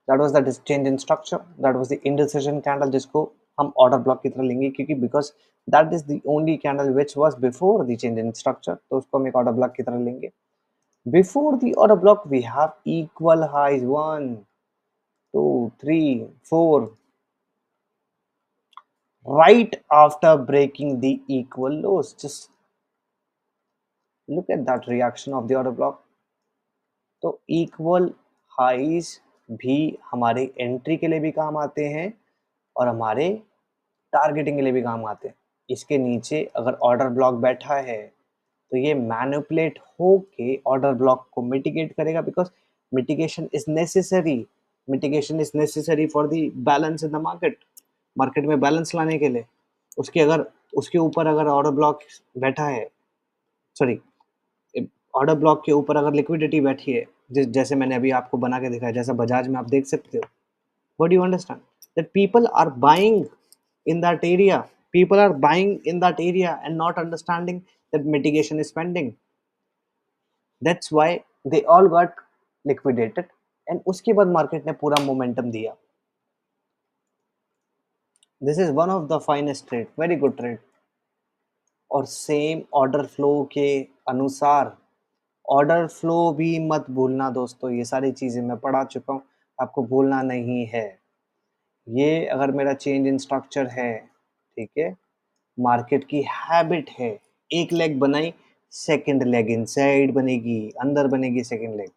that was the change in structure, that was the indecision candle, जिसको हम ऑर्डर ब्लॉक की तरह लेंगे क्योंकि because that is the only candle which was before the change in structure, तो उसको हम एक ऑर्डर ब्लॉक की तरह लेंगे। Before the order block we have equal highs 1 2 3 4 right after breaking the equal lows. Just look at that reaction of the order block. तो equal highs भी हमारे एंट्री के लिए भी काम आते हैं और हमारे टारगेटिंग के लिए भी काम आते हैं। इसके नीचे अगर ऑर्डर ब्लॉक बैठा है तो ये मैनिपुलेट हो के ऑर्डर ब्लॉक को मिटिगेट करेगा, because mitigation is necessary, mitigation is necessary for the balance in the market, market में बैलेंस लाने के लिए। उसके अगर उसके ऊपर अगर ऑर्डर ब्लॉक बैठा है, सॉरी, ऑर्डर ब्लॉक के ऊपर अगर लिक्विडिटी बैठी है, जैसे मैंने अभी आपको बना के दिखाया, जैसा बजाज में आप देख सकते हो, what do you understand that people are buying in that area, people are buying in that area and not understanding that mitigation is pending, that's why they all got liquidated and उसके बाद market ने पूरा momentum दिया। This is one of the finest trade, very good trade. और same order flow के अनुसार, order flow भी मत भूलना दोस्तों, ये सारी चीज़ें मैं पढ़ा चुका हूँ, आपको भूलना नहीं है। ये अगर मेरा चेंज इन स्ट्रक्चर है, ठीक है, मार्केट की हैबिट है, एक लेग बनाई, सेकंड लेग इनसाइड बनेगी, अंदर बनेगी, second leg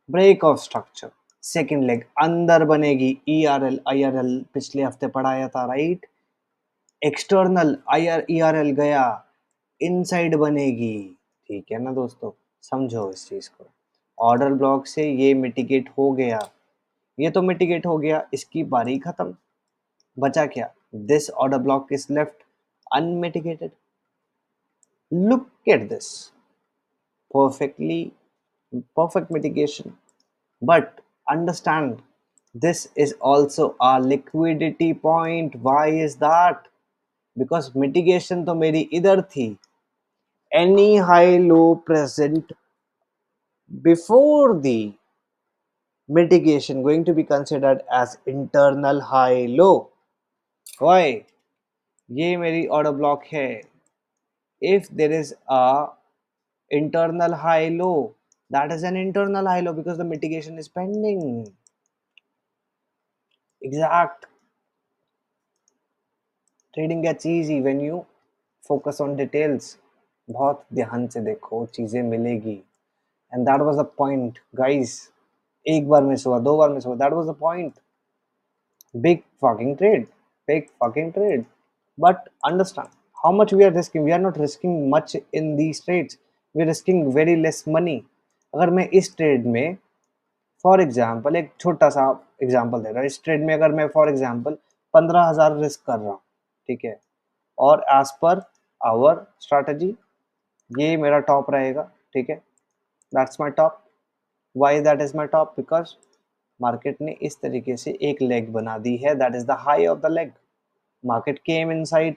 break of structure, second leg अंदर बनेगी, ईआरएल आईआरएल पिछले हफ्ते पढ़ाया था, राइट, एक्सटर्नल ईआरएल गया, इनसाइड बनेगी, ठीक है ना दोस्तों, समझो इस चीज को। ऑर्डर ब्लॉक से ये मिटिगेट हो गया, ये तो मिटिगेट हो गया, इसकी बारी खत्म, बचा क्या, this order block is left unmitigated. Look at this, perfectly perfect mitigation. But understand, this is also a liquidity point. Why is that? Because mitigation तो मेरी इधर थी, any high low present before the mitigation going to be considered as internal high low. Why? ये मेरी order block है, if there is a internal high low, that is an internal high low because the mitigation is pending. Exact. Trading gets easy when you focus on details. बहुत ध्यान से देखो, चीजें मिलेगी। And that was the point, guys. एक बार miss हुआ, दो बार miss हुआ, that was the point. Big fucking trade, big fucking trade. But understand how much we are risking. We are not risking much in these trades. We are risking very less money. अगर मैं इस trade में for example, एक छोटा सा example दे रहा हूँ, इस ट्रेड में अगर मैं फॉर एग्जाम्पल 15,000 रिस्क कर रहा हूँ, ठीक है, और एज पर आवर स्ट्रैटेजी ये मेरा टॉप रहेगा, ठीक है, that's my top. Why that is my top? Because market ने इस तरीके से एक लेग बना दी है, that is the high of the leg, market came inside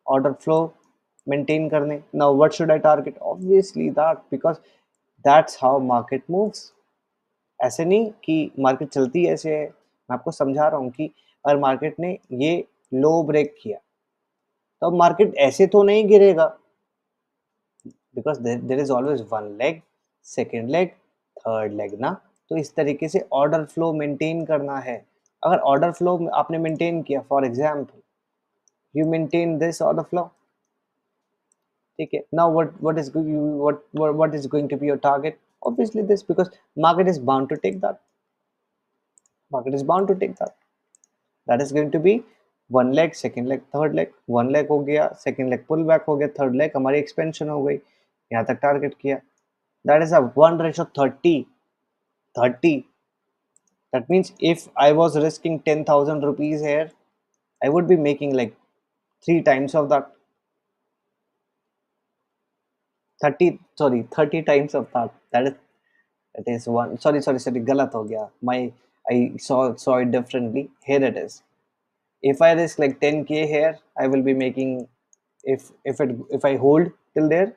order flow maintain करने। Now what should I target? Obviously that, because that's how market moves. ऐसे नहीं कि मार्केट चलती ऐसे है, मैं आपको समझा रहा हूँ कि अगर मार्केट ने ये लो ब्रेक किया तो मार्केट ऐसे तो नहीं गिरेगा, because there is always one leg, second leg, third leg ना। तो इस तरीके से ऑर्डर फ्लो मेंटेन करना है। अगर ऑर्डर फ्लो आपने मेंटेन किया, for example you maintain this order flow, ठीक है, now what is going to be your target? Obviously this, because market is bound to take that, market is bound to take that. That is going to be one leg, second leg, third leg, one leg हो गया, second leg pull back हो गया, third leg हमारी expansion हो गई, यहाँ तक target किया, that is a 1:30. 30, that means if I was risking 10,000 rupees here, I would be making like 3 times of that. 30 times of that, that is one, sorry, गलत हो गया, my I saw it differently, here it is, If I risk like 10k here, I will be making, if I hold till there,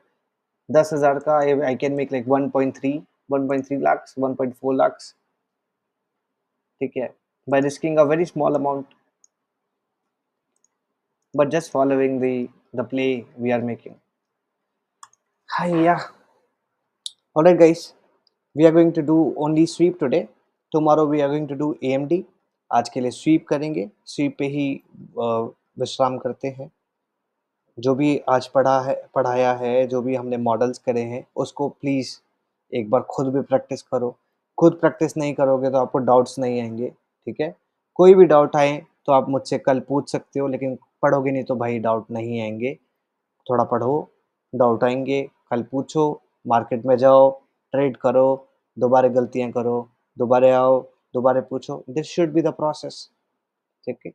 10,000 का I can make like 1.3 lakhs, 1.4 lakhs. ठीक है, by risking a very small amount, but just following the play we are making. Hi, yeah. Alright, guys. We are going to do only sweep today. Tomorrow we are going to do AMD. आज के लिए SVEEP करेंगे, SVEEP पे ही विश्राम करते हैं। जो भी आज पढ़ाया है, जो भी हमने मॉडल्स करे हैं, उसको प्लीज़ एक बार खुद भी प्रैक्टिस करो। खुद प्रैक्टिस नहीं करोगे तो आपको डाउट्स नहीं आएंगे, ठीक है? कोई भी डाउट आए तो आप मुझसे कल पूछ सकते हो, लेकिन पढ़ोगे नहीं तो भाई डाउट नहीं आएंगे। थोड़ा पढ़ो, डाउट आएंगे, कल पूछो, मार्केट में जाओ, ट्रेड करो, दोबारा गलतियाँ करो, दोबारा आओ, दोबारा पूछो। This should be the process, ठीक है?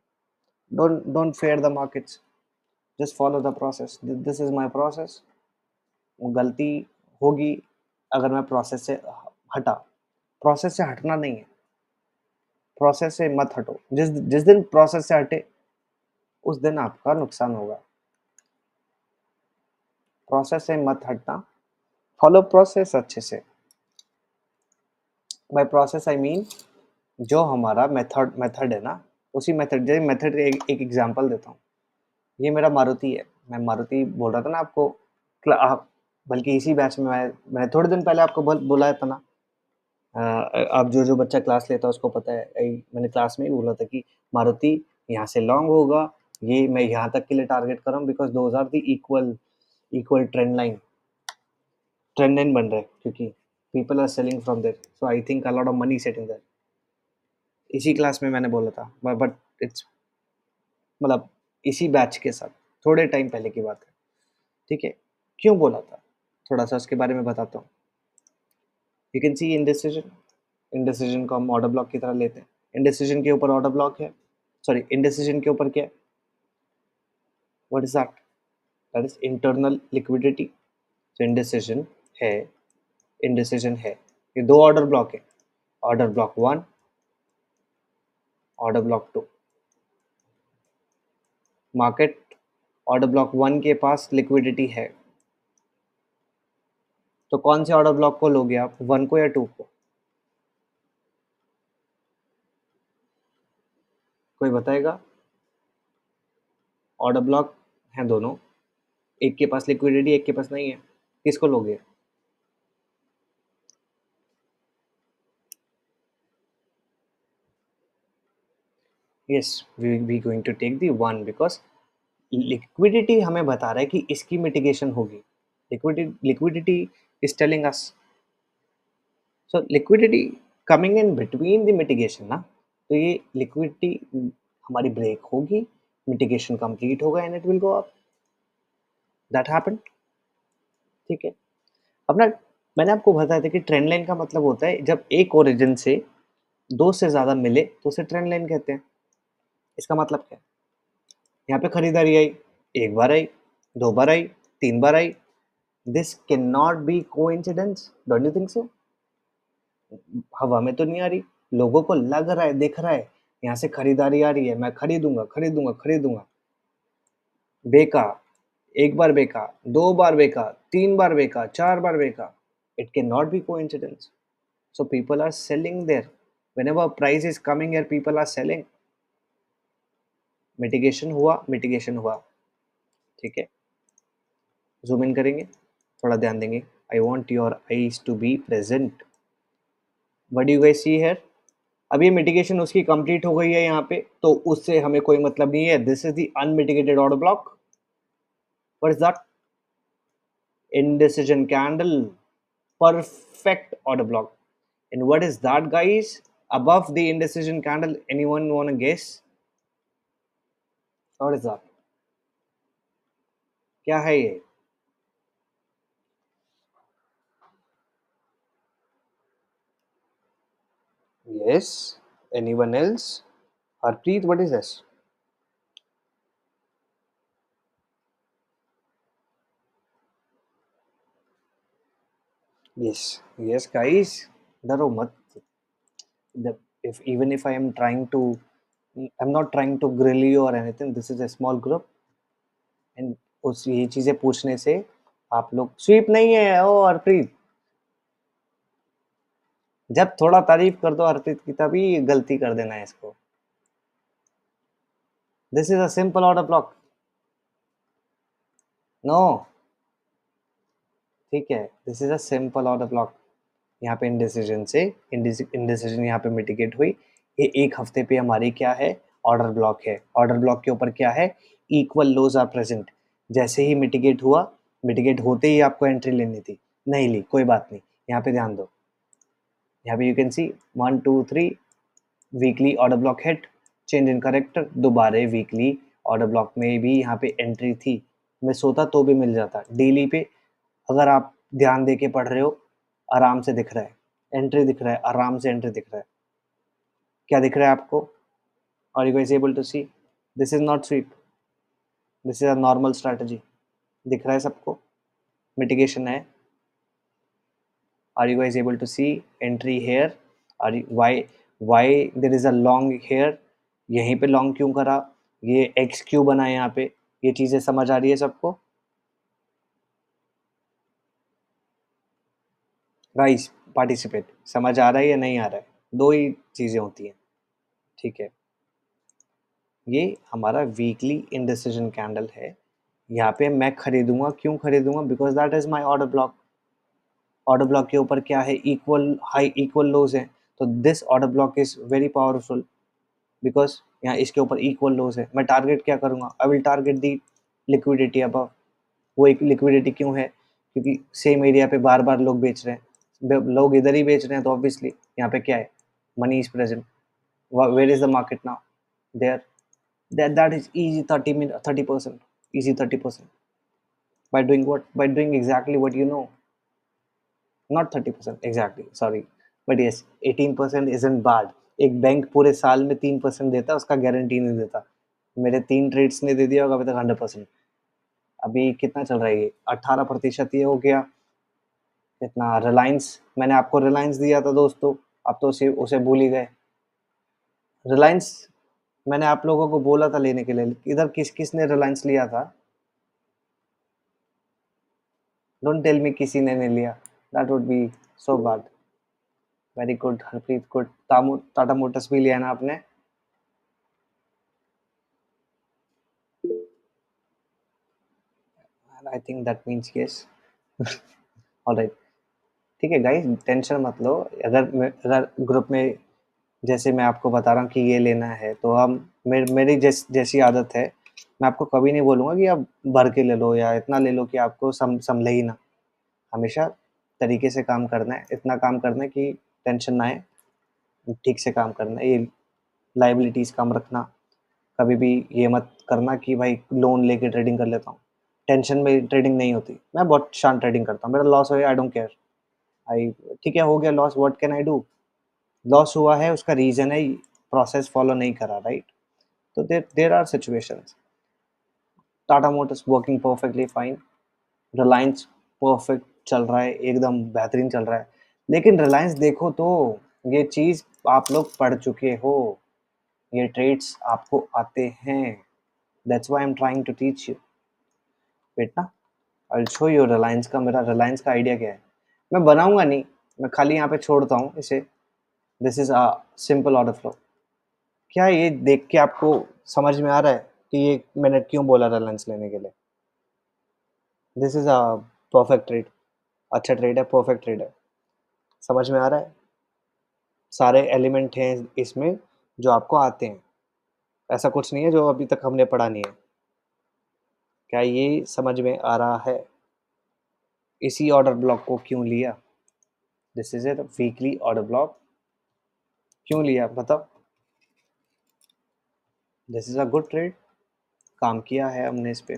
Don't fair the markets, just follow the process. This is my process. गलती होगी अगर मैं प्रोसेस से हटा। प्रोसेस से हटना नहीं है, प्रोसेस से मत हटो। जिस जिस दिन प्रोसेस से हटे उस दिन आपका नुकसान होगा। प्रोसेस से मत हटना, फॉलो प्रोसेस अच्छे से। बाय प्रोसेस आई मीन जो हमारा मेथड है ना, उसी मेथड, जैसे मेथड एक एग्जांपल देता हूँ। ये मेरा मारुति है, मैं मारुति बोल रहा था ना आपको, बल्कि इसी बैच में मैंने थोड़े दिन पहले आपको बुलाया था ना। अब जो बच्चा क्लास लेता है उसको पता है, मैंने क्लास में ही बोला था कि मारुति यहाँ से लॉन्ग होगा, ये मैं यहाँ तक के लिए टारगेट कर रहा हूँ, because those are the equal trend line बन रहा है, क्योंकि people are selling from there, so I think a lot of money setting there. इसी क्लास में मैंने बोला था, बट इट्स मतलब इसी बैच के साथ थोड़े टाइम पहले की बात है, ठीक है? क्यों बोला था, थोड़ा सा उसके बारे में बताता हूँ। यू कैन सी इनडिसिजन को हम ऑर्डर ब्लॉक की तरह लेते हैं। इनडिसिजन के ऊपर ऑर्डर ब्लॉक है, सॉरी, इनडिसिजन के ऊपर क्या है? What is that? That is internal liquidity. तो इनडिसिजन है, ये दो ऑर्डर ब्लॉक है, order block 1, order block 2। Market order block 1 के पास लिक्विडिटी है, तो कौन से ऑर्डर ब्लॉक को लोगे आप, 1 को या 2 को? कोई बताएगा? ऑर्डर ब्लॉक हैं दोनों, एक के पास लिक्विडिटी, एक के पास नहीं है, किसको लोगे? Yes, we going to take the 1, because liquidity हमें बता रहा है कि इसकी मिटिगेशन होगी। Liquidity is telling us, so liquidity coming in between the mitigation ना, तो ये लिक्विडिटी हमारी ब्रेक होगी, मिटिगेशन कंप्लीट होगा and it will go up. That happened, ठीक है? अब ना, मैंने आपको बताया था कि ट्रेंड लाइन का मतलब होता है जब एक ओरिजिन से दो से ज्यादा मिले तो उसे ट्रेंड लाइन कहते हैं। इसका मतलब क्या है? यहाँ पे खरीदारी आई, एक बार आई, दो बार आई, तीन बार आई, this can not be coincidence, don't you think so? हवा में तो नहीं आ रही, लोगों को लग रहा है, दिख रहा है, यहाँ से खरीदारी आ रही है, मैं खरीदूंगा खरीदूंगा खरीदूंगा। बेका, एक बार बेका, दो बार बेका, तीन बार बेका, चार बार बेका, it can not be coincidence. So people are selling there. Whenever price is coming here, people are selling. Mitigation हुआ, ठीक है? जूम इन करेंगे, थोड़ा ध्यान देंगे। I want your eyes to be present. What do you guys see here? अब ये mitigation उसकी कंप्लीट हो गई है यहाँ पे, तो उससे हमें कोई मतलब नहीं है। This is the unmitigated order block. What is that? Indecision candle, perfect order block. And what is that, guys? Above the indecision candle, anyone wanna guess? What is that? क्या है ये? Yes. Anyone else? Harpreet, what is this? Yes, guys. डरो मत. If even if I am trying to I am not trying to grill you और anything, this is a small group. And उस ये चीजें पूछने से आप लोग स्वीप नहीं है। ओ हरप्रीत, जब थोड़ा तारीफ कर दो हरप्रीत की तभी गलती कर देना है इसको। This is a simple order block. No, ठीक है, this is a simple order block. यहाँ पे इंडिसीजन से इंडिसीजन यहाँ पे मिटिगेट हुई। ये एक हफ्ते पे हमारी क्या है, ऑर्डर ब्लॉक है। ऑर्डर ब्लॉक के ऊपर क्या है, इक्वल लोज आर प्रेजेंट। जैसे ही मिटिगेट हुआ, मिटिगेट होते ही आपको एंट्री लेनी थी, नहीं ली, कोई बात नहीं। यहाँ पे ध्यान दो, यहाँ पे you can C 1 2 3 weekly order block hit, change in character, दोबारा वीकली ऑर्डर ब्लॉक में भी यहाँ पे एंट्री थी। मैं सोता तो भी मिल जाता। डेली पे अगर आप ध्यान दे के पढ़ रहे हो, आराम से दिख रहा है, एंट्री दिख रहा है, आराम से एंट्री दिख रहा है। क्या दिख रहा है आपको? Are you guys able to see? This is not sweep, this is a normal strategy. दिख रहा है सबको? मिटिगेशन है। Are you guys able to see entry here? Are you why there is a long here? यहीं पे long क्यों करा, ये एक्स क्यों बना है यहाँ पे? ये चीजें समझ आ रही है सबको? गाइस पार्टिसिपेट, समझ आ रहा है या नहीं आ रहा है? दो ही चीजें होती हैं, ठीक है। ये हमारा वीकली इंडिसीजन कैंडल है। यहाँ पे मैं खरीदूंगा, क्यों खरीदूंगा? Because that is my order block. Order block के ऊपर क्या है, इक्वल हाई इक्वल लोज है। तो this order block is very powerful because यहाँ इसके ऊपर इक्वल लोज है। मैं टारगेट क्या करूंगा? I will target the liquidity above. वो एक लिक्विडिटी क्यों है? क्योंकि सेम एरिया पे बार बार लोग बेच रहे हैं, लोग इधर ही बेच रहे हैं, तो ऑब्वियसली यहाँ पे क्या है, money is present. Where is the market now? There. That is easy 30%, easy 30%, by doing what? By doing exactly what you know. Not 30% exactly, sorry, but yes, 18% isn't bad. एक बैंक पूरे साल में 3% देता है, उसका गारंटी नहीं देता। मेरे 3 ट्रेड्स ने दे दिया होगा अभी तक 100%। अभी कितना चल रहा है ये, 18% ये हो गया। इतना रिलायंस, मैंने आपको रिलायंस दिया था दोस्तों, आप तो उसे उसे भूल ही गए। रिलायंस मैंने आप लोगों को बोला था लेने के लिए, इधर किस किसने रिलायंस लिया था? डोंट टेल मी किसी ने नहीं लिया, that would be so bad. Very good Harpreet, good. Tata Motors भी लिया ना आपने? I think that means yes. Alright, ठीक है गाइस, टेंशन मत लो। अगर ग्रुप में जैसे मैं आपको बता रहा हूँ कि ये लेना है, तो हम मेरी जैसी आदत है, मैं आपको कभी नहीं बोलूँगा कि आप भर के ले लो या इतना ले लो कि आपको संभले ही ना। हमेशा तरीके से काम करना है, इतना काम करना है कि टेंशन ना आए, ठीक से काम करना है। ये लाइबिलिटीज़ कम रखना। कभी भी ये मत करना कि भाई लोन लेके ट्रेडिंग कर लेता हूँ। टेंशन में ट्रेडिंग नहीं होती। मैं बहुत शांत ट्रेडिंग करता हूँ, मेरा लॉस हो गया आई डोंट केयर। आई ठीक है, हो गया loss, what can I do? Loss हुआ है, उसका रीज़न है प्रोसेस फॉलो नहीं करा, राइट? तो there there are situations. Tata Motors working perfectly fine, Reliance perfect चल रहा है, एकदम बेहतरीन चल रहा है। लेकिन रिलायंस देखो तो, ये चीज़ आप लोग पढ़ चुके हो, ये ट्रेड्स आपको आते हैं। That's why I am trying to teach you. Wait ना, आई शो यू रिलायंस का, मेरा रिलायंस का आइडिया क्या है। मैं बनाऊंगा नहीं, मैं खाली यहाँ पे छोड़ता हूँ इसे। This is a simple order flow. क्या ये देख के आपको समझ में आ रहा है कि ये मैंने क्यों बोला रिलायंस लेने के लिए? This is a perfect trade, अच्छा ट्रेड है, परफेक्ट ट्रेड है। समझ में आ रहा है? सारे एलिमेंट हैं इसमें जो आपको आते हैं, ऐसा कुछ नहीं है जो अभी तक हमने पढ़ा नहीं है। क्या ये समझ में आ रहा है? इसी ऑर्डर ब्लॉक को क्यों लिया? This is a weekly order block, क्यों लिया बताओ? This is a good trade, काम किया है हमने इस पे,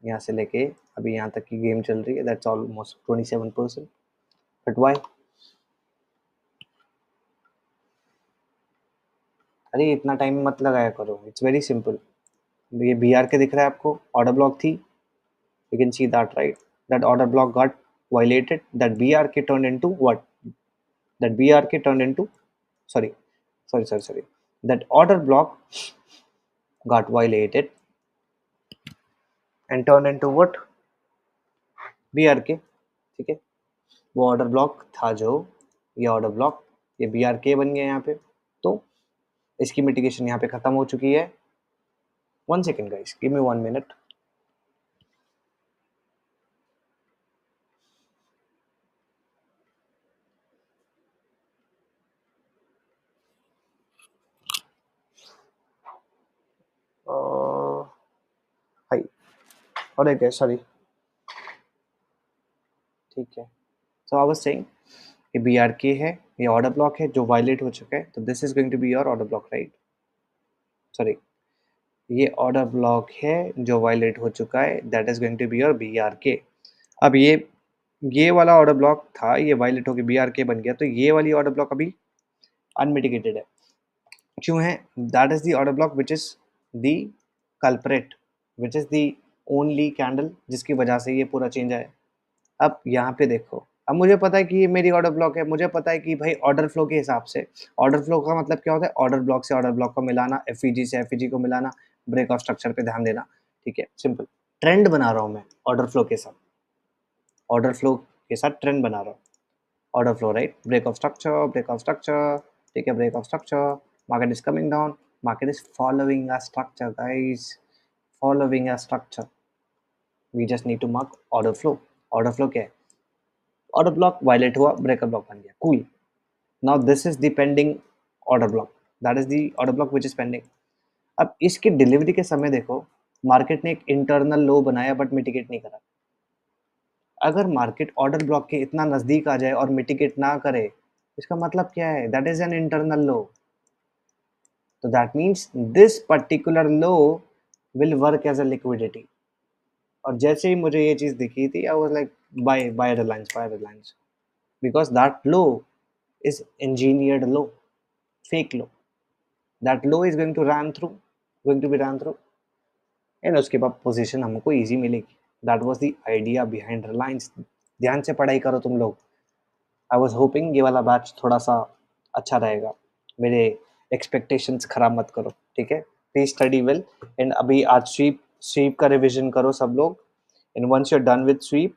यहाँ से लेके अभी यहाँ तक की गेम चल रही है, दैट्स ऑलमोस्ट 27%। But why? अरे इतना टाइम मत लगाया करो, इट्स वेरी सिंपल। ये बी आर के दिख रहा है आपको, ऑर्डर ब्लॉक थी, you can see that right? That order block got violated, that BRK turned into what? That BRK turned into, sorry, sorry, sorry, sorry. That order block got violated and turned into what? BRK. ठीक है, वो order block था जो, ये order block, ये BRK बन गया यहाँ पे। तो इसकी मिटिगेशन यहाँ पे खत्म हो चुकी है। 1 second guys, give me 1 minute. High, और एक सॉरी, ठीक है। सो आई वाज सेइंग ये BRK है, ये ऑर्डर ब्लॉक है जो वायलेट हो चुका है, तो this is going to be your order block, right? Sorry, ये ऑर्डर ब्लॉक है जो वायलेट हो चुका है, that is going to be your BRK। अब ये वाला ऑर्डर ब्लॉक था, ये वायलेट होकर BRK बन गया, तो ये वाली ऑर्डर ब्लॉक अभी अनमिटिगेटेड है। क्यों है? That is the order block which is the culprit, which is the only candle जिसकी वजह से ये पूरा चेंज आया। अब यहाँ पे देखो, अब मुझे पता है कि ये मेरी ऑर्डर ब्लॉक है, मुझे पता है कि भाई ऑर्डर फ्लो के हिसाब से, ऑर्डर फ्लो का मतलब क्या होता है? ऑर्डर ब्लॉक से ऑर्डर ब्लॉक को मिलाना, एफईजी से एफईजी को मिलाना, ब्रेक ऑफ स्ट्रक्चर पे ध्यान देना, ठीक है, सिंपल। ट्रेंड बना रहा हूँ मैं ऑर्डर फ्लो के साथ, ऑर्डर फ्लो के साथ ट्रेंड बना रहा हूँ। Order flow, right? Break of structure, break of structure, ठीक है, break of structure, market is coming down, market is following a structure guys, following a structure, we just need to mark order flow। order flow क्या है? Order block violet हुआ, breaker block बन गया, cool. Now this is the pending order block, that is the order block which is pending. अब इसकी delivery के समय देखो, मार्केट ने एक इंटरनल लो बनाया बट मिटिगेट नहीं करा। अगर मार्केट ऑर्डर ब्लॉक के इतना नजदीक आ जाए और मिटिगेट ना करे, इसका मतलब क्या है? That is an internal low. तो that means this particular low will work as a liquidity. और जैसे ही मुझे ये चीज दिखी थी, I was like buy Reliance, buy Reliance, because that low is engineered low, fake low, that low is going to be ran through, and उसके बाद पोजीशन हमको इजी मिलेगी। that was the idea behind Reliance। ध्यान से पढ़ाई करो तुम लोग। आई वाज होपिंग ये वाला बैच थोड़ा सा अच्छा रहेगा, मेरे एक्सपेक्टेशंस खराब मत करो, ठीक है? Please study well. एंड अभी आज स्वीप का रिविजन करो सब लोग, and once you are done with SVEEP,